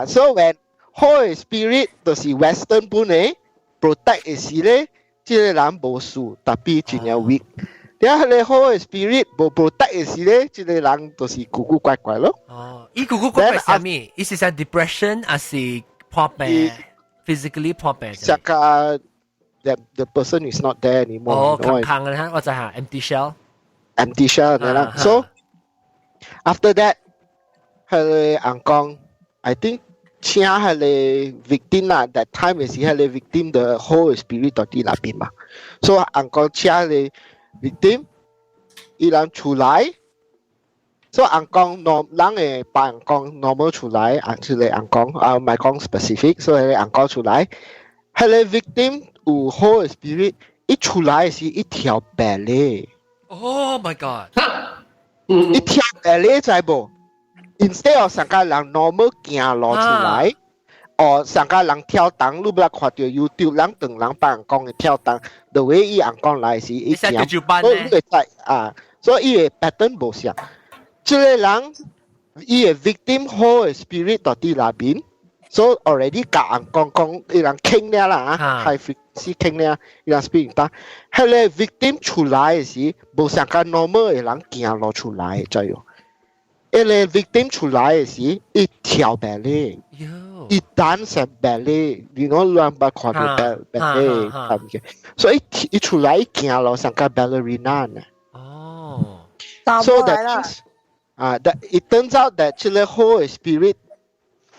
so when Holy Spirit 就是 Western 本嚟 protect 嘅時咧，即個人無事，特別真係 weak。然後咧 Holy Spirit 無 protect 嘅時咧，即個人就是古古怪怪咯。哦，伊古古怪怪係咩？伊是係 depression 還是破病？ physically poor person. Saka the person is not there anymore. Kang lah, what sah? Empty shell. Empty shell, lah. So after that, hele angkong, I think, chia hele victim lah. That time is hele victim the whole spirit tadi lapin mah. So angkong chia hele victim, ilang 出來。So 硬講人嘅把硬講 normal 出來，即係硬講唔係講 specific， 所以硬講出來，係你 victim 有好嘅 spirit， 一出來是一條白咧。Oh my god！ 一條白咧知無 ？Instead of 成個人 normal 行路出來，哦成個人跳檔，你不要看到 YouTube 人等人把硬講嘅跳檔 ，the way 伊硬講來是一條，所以你會知所以伊嘅 pattern 無相。這個人伊個 victim 好嘅 spirit 到啲那邊，所以 already 夾硬講，伊人傾了啦，high frequency 傾了，伊人 speak 得，係咧 victim 出來嘅時，無像個 normal 嘅人行路出來就有，伊咧 victim 出來嘅時，一跳白咧，一dance 白咧，你攞亂把看到白咧，係咪嘅？所以一出來一行路像個 ballerina 呢。哦 ，so that it turns out that 這個 whole spirit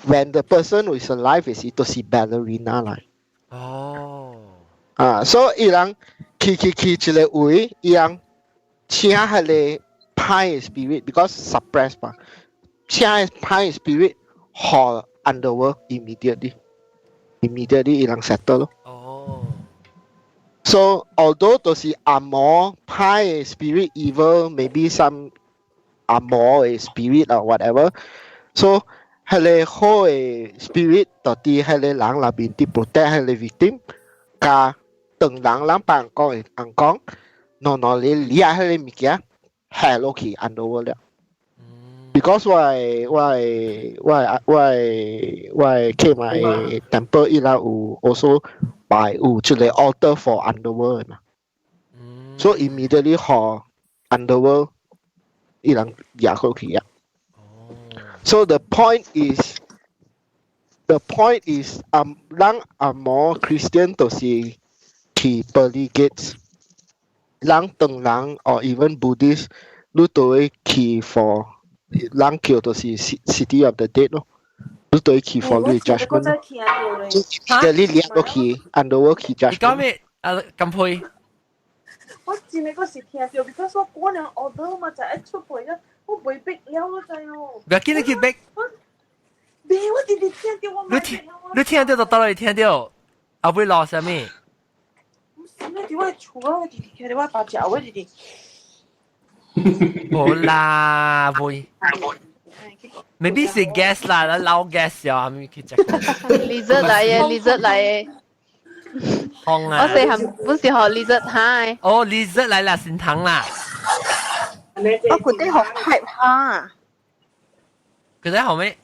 when the person is alive 嘅時，都是 ballerina 嚟。哦。所以伊人去一個位，伊人請係你派嘅 spirit，because suppress 嘛，請係派嘅 spirit 學 underworld immediately 伊人 settle 咯。So although 都是阿摩派嘅 spirit evil，maybe some 阿摩嘅 spirit or whatever，so 係你好嘅 spirit，到底係你人入邊啲 protect 係你 victim， 加等人幫人講，no，你理解係你物件，係落去 underworld 了。Because why came my temple 伊拉有 also by 有一個 altar for underworld 嘛。So immediately 學 underworld 伊人入去呀。So the point is 人阿摩 Christian 都是去 pearly gates， 人等人 or even Buddhist 你都會去 for 人叫都是 City of the Dead 咯，你都會去 for 你 judgment 咯。你掠落去 underworld 去 judgment。你講咩？咁配？我真係嗰時聽到 ，because 我嗰兩 order 嘛就一出嚟啦，我未逼了咯就哦。唔要緊，你去逼。我直直聽到我。你聽到就到你聽到，後尾攞什麼？唔是咩？點解錯啊？我直直聽到我把腳我直直。冇啦，會。Maybe 是 gas 啦，撈 gas 啊，咪去食。lizard 嚟嘅，lizard 嚟嘅。紅啊！我哋係本時學 lizard high。哦 ，lizard 嚟啦，善堂啦。我嗰啲學 pipe 哈。佢哋學咩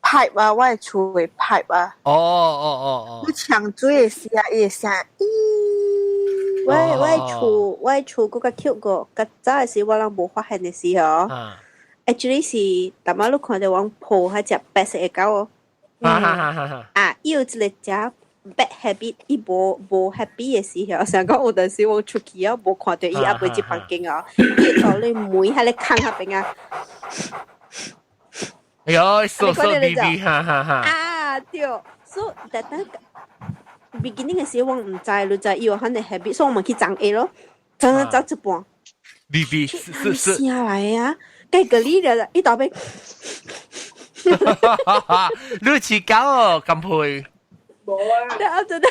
？pipe 啊，我係厝嘅 pipe 啊。哦。你搶水嘅時啊，伊會聲我厝嗰個 cute 個，較早嘅時我人無發現嘅時候，actually 是大馬路看到往鋪喺隻白色嘅狗哦。伊有一個隻 bad habit， 伊無 happy 嘅時候，成講有陣時我出去啊，無看到伊阿妹隻房間啊，伊到你門喺你坑下邊啊。哎呦，掃逼逼，哈！對，所以特登。beginning 嘅時候我唔知，你就要肯定 habit， 所以我咪去爭 A 咯，爭一半。B 是下來呀，計個呢嘅一大杯。你似狗哦，咁配。冇啊！然後真的，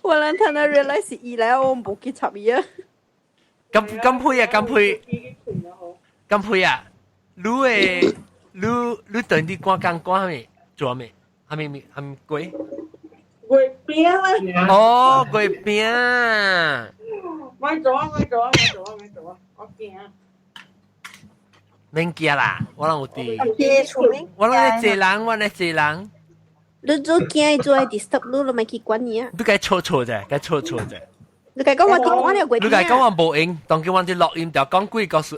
我諗睇到 realize 以來我冇去插伊啊。咁配啊！你等啲關係咪做咩？係咪鬼？月餅啊！哦，月餅。咪做啊！我驚。免驚啦，我諗有啲。我諗你濟人。你做驚做係 disturb 你咪去管伊啊！你該錯啫。你該講我啲管了月餅。你該講我無應，當佢揾啲錄音條講鬼告訴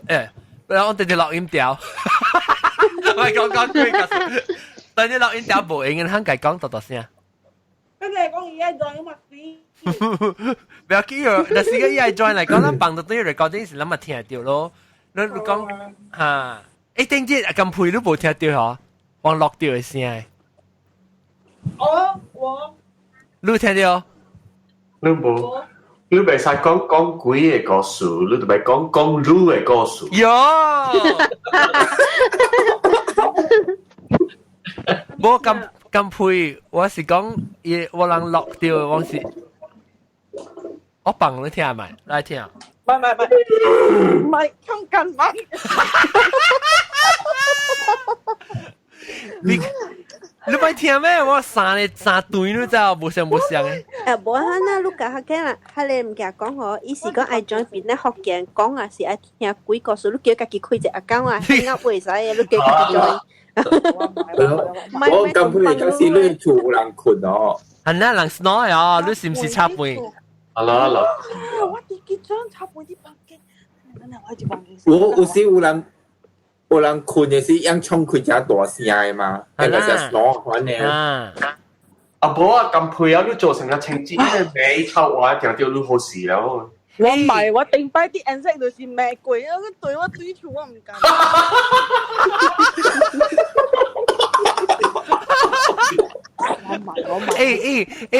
不然我哋錄音條。我講鬼告訴。但你錄音條無應，你肯計講多聲。跟住講而家 join 乜事？不要緊哦，但是個而家 join 嚟講，咱放到對 recording 時，咱咪聽到咯。你講嚇，頂日咁配都冇聽到嗬，往落掉嘅聲。我。你聽到？你冇，你咪使講鬼嘅故事，你就咪講女嘅故事。喲！冇咁配，我是講我能落掉，我是我幫你聽咪，來聽。唔係咁近咪。你咪聽咩？我三對你知冇聲嘅。無可能，你甲佢啦，佢哋唔甲講嗬，伊是講愛將邊咧福建講啊，是愛聽鬼故事，你叫家己開隻account啊，應該袂使嘅，你叫家己做。我咁佢有時你厝有人困哦，係那人 snore 啊，你是唔是插背？Hello，我自己裝插背啲房間，我有時有人困嘅時，讓窗開只大聲嘅嘛，那個就 snore 款嘅。阿婆啊，咁配啊，你做成個情節，因為美臭話條條都好事啦。我唔係，我定擺啲顏色就是咩鬼啊！佢對我對住我唔緊。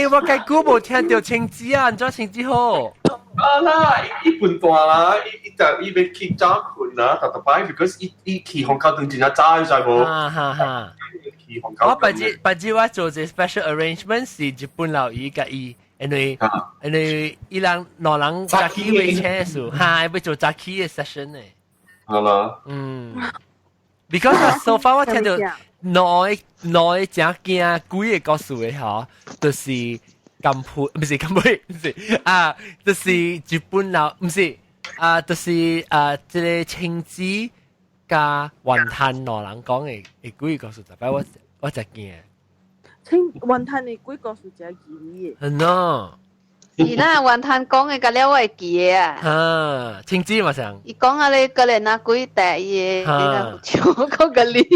我介久無聽到青子啊，唔知青子好。啦，伊笨蛋啦，伊要去早困啦，特擺 because 伊去香港真正早，你知無？我不知我做隻 special arrangement 是日本老姨甲伊，因為伊人兩人早起會請數，要做早起嘅 session 呢。好啦。because so far 我聽到內正驚幾個故事嘅嗬，就是金配，唔是金配，唔是啊，就是日本佬，唔是啊，就是即個青子加雲吞兩人講嘅幾個故事，就擺我就驚。雲吞嘅幾個故事就係嘅。係喏。而那雲吞講嘅，嗰啲我會記啊。啊，青子嘛上。伊講下你個人那幾代嘢，你就講個你。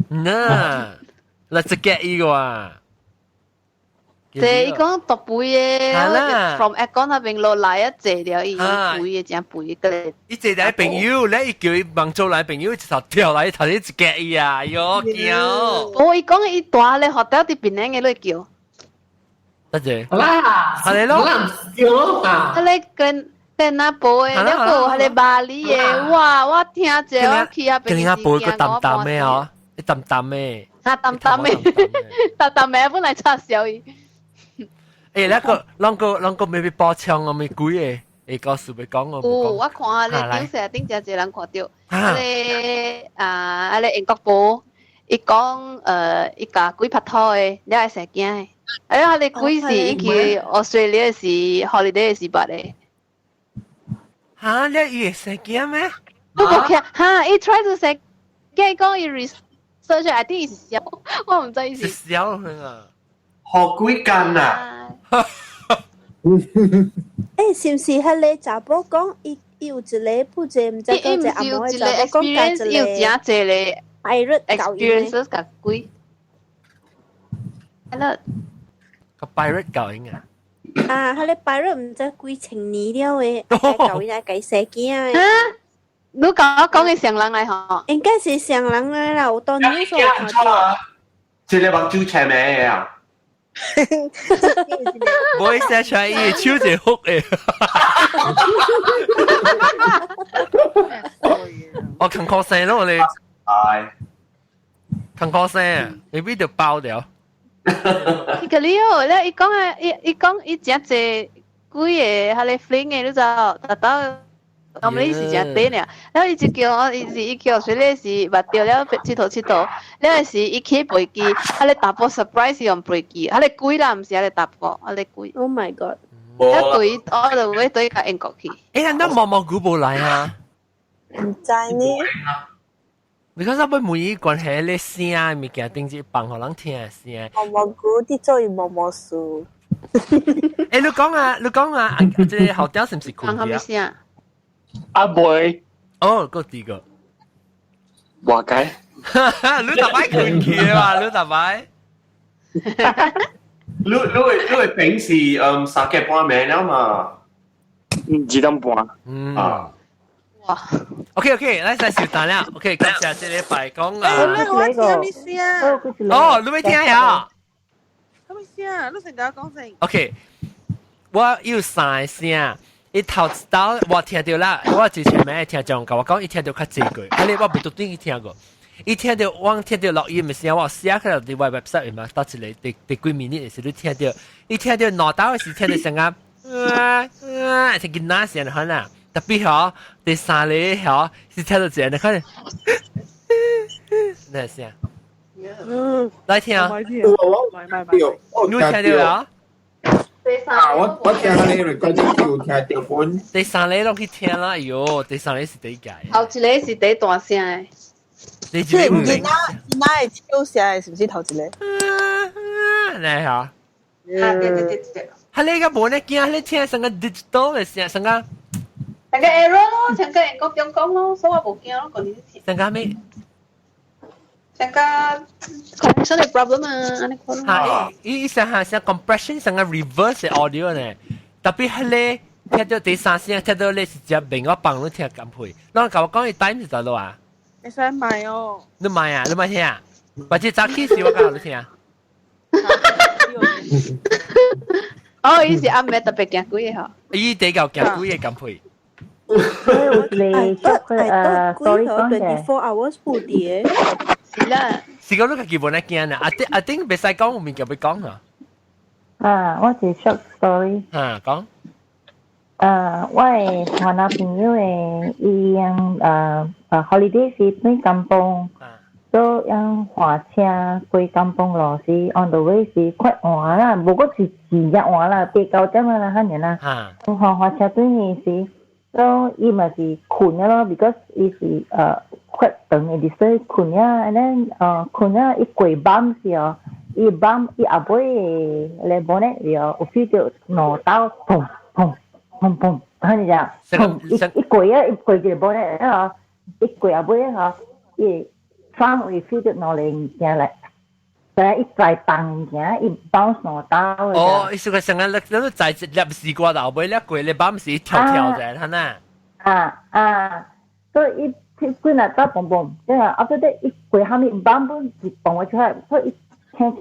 那，let's get 伊個啊。即係伊講獨背嘅 ，from 阿講那邊落來一隻了，伊背嘅正背嘅。伊隻嚟朋友，咧伊叫伊望做來朋友，就跳來頭先 get 伊啊，喲叫。我伊講伊大咧，學到啲邊嘅都叫。得啫，好啦，係你咯，叫咯啊！你跟那部嘅，那個係你巴黎嘅，哇！我聽者我去啊，跟你阿部個淡淡咩哦，你淡淡咩？啊淡淡咩？淡淡咩？本來差小伊。誒，那個未必爆槍我未估嘅，你告訴佢講我。我看下你頂陣時人看到，你英國部，伊講伊家幾拍拖嘅，你係成驚嘅。你幾時伊去Australia 是 holiday 是八咧？嚇，你伊食驚咩？都冇聽嚇，伊 try to 食驚講伊 research，I think 是小，我唔知是小佢啊。學幾間啊？是唔是係你查甫講伊有一個不知唔知嗰隻阿妹查甫講加一個有真濟咧 pirate experiences 甲幾？係啦。個 pirate 教應啊！啊，佢哋 pirate 唔知幾千年了嘅，教應係計射鏡嘅。你講嘅上人嚟嗬？應該是上人嚟啦，好多年數看到。即係目睭斜咩啊？唔好寫出嚟，伊超隻哭嘅。我近確聲咯，我哋係近確聲，你邊度爆掉？伊個了，咧伊講伊真濟幾個係你 fling 嘅，你就達到我們伊是真短咧。然後伊就叫我，伊叫水咧是目掉了佚佗，了是伊起飛機，係你打波 surprise 用飛機，係你貴啦，唔是係你打波，係你貴。Oh my god！ 一貴我就會對個英國去。人都默默估冇嚟啊！唔知呢？你講乜每一關係咧聲物件，定住放互人聽聲。默默估啲做默默數。你講啊，即後調是唔是困嘅？聲。阿妹。哦，個第個。話解。你特擺困去嘛？你特擺。你平時三更半暝了嘛？2點半。啊。哇 ！OK， 嚟小蛋啦。OK， 感謝這禮拜講啊。我聽你先啊。哦，你未聽呀？咁咪先啊，你成日講成。OK， 我要三聲。伊頭一道我聽到啦，我之前咪聽眾甲我講，伊聽到較濟句，啊你我未都對伊聽過。伊聽到我聽到錄音嘅時候，我寫起來喺 website 嘛，到一個第幾 minute 嘅時候，你聽到，伊聽到腦袋嘅時聽到成個聽見哪聲可能。特別嗬，第三類嗬是聽到這樣的，可能，那聲，來聽啊，你聽到啊？我聽下你哋嗰啲叫聽本。第三類攏去聽啦，喲，第三類是第一屆。後一個是第大聲嘅。你知唔知？那係超聲係，是唔是頭一個？嚟下。對。係你個冇呢見，你聽成個 digital 嘅聲，成個。成個 error 咯，成個英國中講咯，所以我冇驚咯，嗰啲事。成個咩？成個 connection 嘅 problem 啊，你講咯。係，伊成下成 compression 成個 reverse 嘅 audio 呢，特別係你聽到第三聲，聽到你是只邊個幫你聽咁配，嗱，甲我講伊 time 就到啊。會使買哦。你買啊？你買聽啊？或者早起時我教你聽啊。哦，伊是暗暝特別行幾個嗬？伊第個行幾個咁配？你story 講嘅24 hours 蝴蝶。是啦。是講你個基本嚟見啊？I think 別使講，有物件要講啊。我是 short story。講。我係我男朋友誒，伊樣holiday 是喺kampung，所以樣火車過kampung咯，是 on the way 是快晚啦，不過是2日晚啦，8、9點啦，嚇人啦。火車對面是，所以伊咪是困咗咯 ，because 伊是快長嘅啲水困呀 ，and then 困呀，伊過밤時哦，伊밤伊阿妹嚟幫咧，有 feel 到腦刀砰砰。砰砰，睇你就，一跪啊，一跪就冇咧，一跪啊冇咧嗬，伊翻去 feel 到攞嚟物件嚟，但係一再動物件，一 bounce 攞到。哦，意思佢成日你都在入試過頭尾咧跪，你把唔是跳啫，係咪？所以一跪嗱到砰砰，即係 after that 一跪後面砰砰就砰出嚟，所以青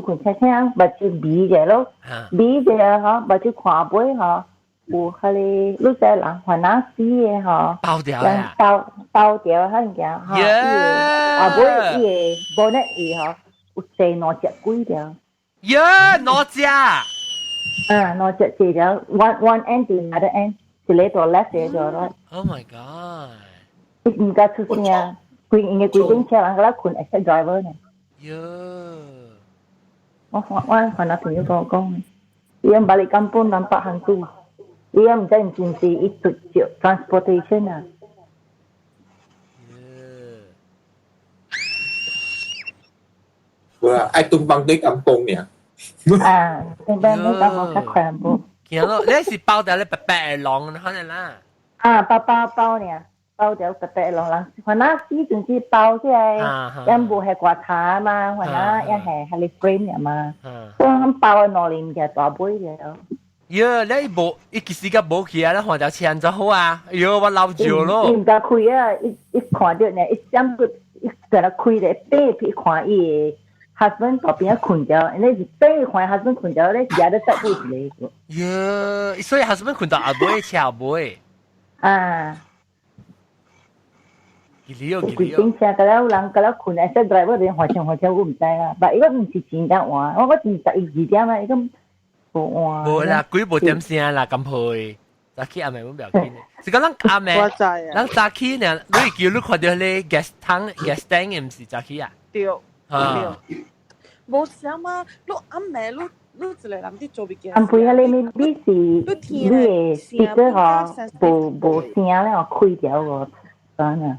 困青，咪就鼻嘅咯，鼻嘅嗬，咪就看背嗬。有迄個綠色人患那死嘅嗬，包掉呀，包掉迄物件嗬，啊尾伊個bonnet伊嗬，有四兩隻龜條，兩隻，兩隻四條 ，one end to another end，一個到 left 一個 right。Oh my god！ 伊唔敢出聲，應該規整車人嗰度困 except driver 呢。我患那朋友同我講，伊樣balik kampung nampak hantu。Dia macam jenis itu transportation lah. Wah, ai tumpang di kampung ni. Tumpang di kampung tak kampung. Kira lo, ni si bao dah le pepe long, kan lah. Bao ni, bao dah pepe long lang. Mana si jenis bao tu yang buat kuat thah mah, mana yang hari frame ni mah. So ham bao nolim dia tua boy dia. 你冇，其實個冇去啊，你看到錢就好啊。我留住咯。唔得開啊！一看到呢，一想到一在那開咧，背去看伊 husband 嗰邊困咗，你是背看 husband 困咗咧，日都得不嚟。所以 husband 困到阿妹車妹。佢整車嗰啲人嗰啲困咧，即係 driver 哋開車我唔知啦。但係如果唔是前得話，我12點啊，咁。冇啦，幾部點先啦，咁配，早起阿妹冇表見。是講咱阿妹，咱早起呢，你叫你看到你 gas tank 嘅唔是早起啊？對，冇想嘛，你阿妹，你一個人啲做乜嘢？阿妹啊，你是你嘅 speaker 嗬，冇聲咧，我開掉個聲啊。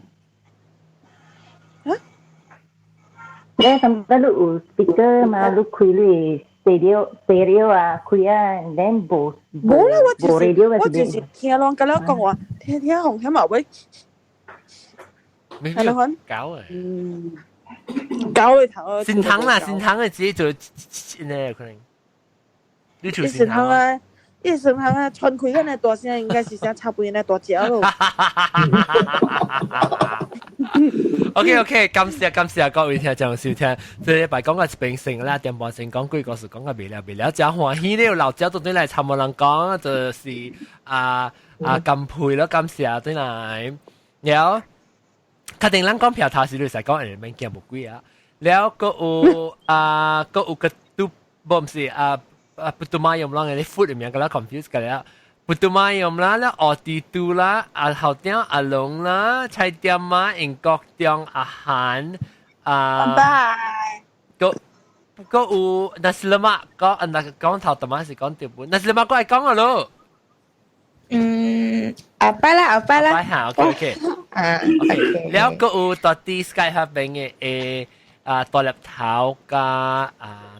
你咁你有 speaker 嘛？你開你。stereo 啊，開啊 ，then 冇啦，我就是聽咯，咁樣講話，聽紅聽埋喂，係咯，搞誒，搞你頭，先堂嘅自己做呢可能，你做先堂啊，一先堂啊，穿開嗰啲大聲應該是想差不多呢大隻咯。OK， 感謝各位聽眾收聽，這禮拜講嘅平成啦，電波先講幾個事講嘅未了，真歡喜呢，老鳥到底嚟參冇人講，就是咁配咯，感謝對嚟，有，確定咱講票頭時，你實講人哋驚冇鬼啊，แล้วก็個都唔是不都買用啦，你 food 入面個啦 confuse กันแล้วปุตุมายมละแล้วออติตูละอาหาวเตียงอาลงละใช้เตียมมาเองกอกเตียงอาหารก็อูนัสเลมะก็อันนั้นก้อนเท่าตมาสิก้อนเตียบุนัสเลมะก็ไอ้ก้อนอะลูกเอาไปละไปหาโอเคแล้วก็อูตอนที่สกายฮับเป็นตัวเล็บเท้าก็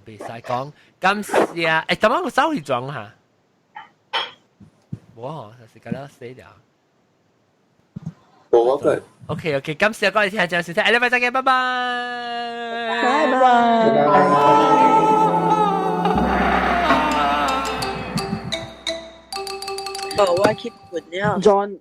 被晒講感謝誒，點解我手去裝下？冇啊，就是咁樣死掉。冇啊，佢。OK， 感謝各位聽眾收聽，下禮拜再見，拜拜。拜拜。我去困了。John。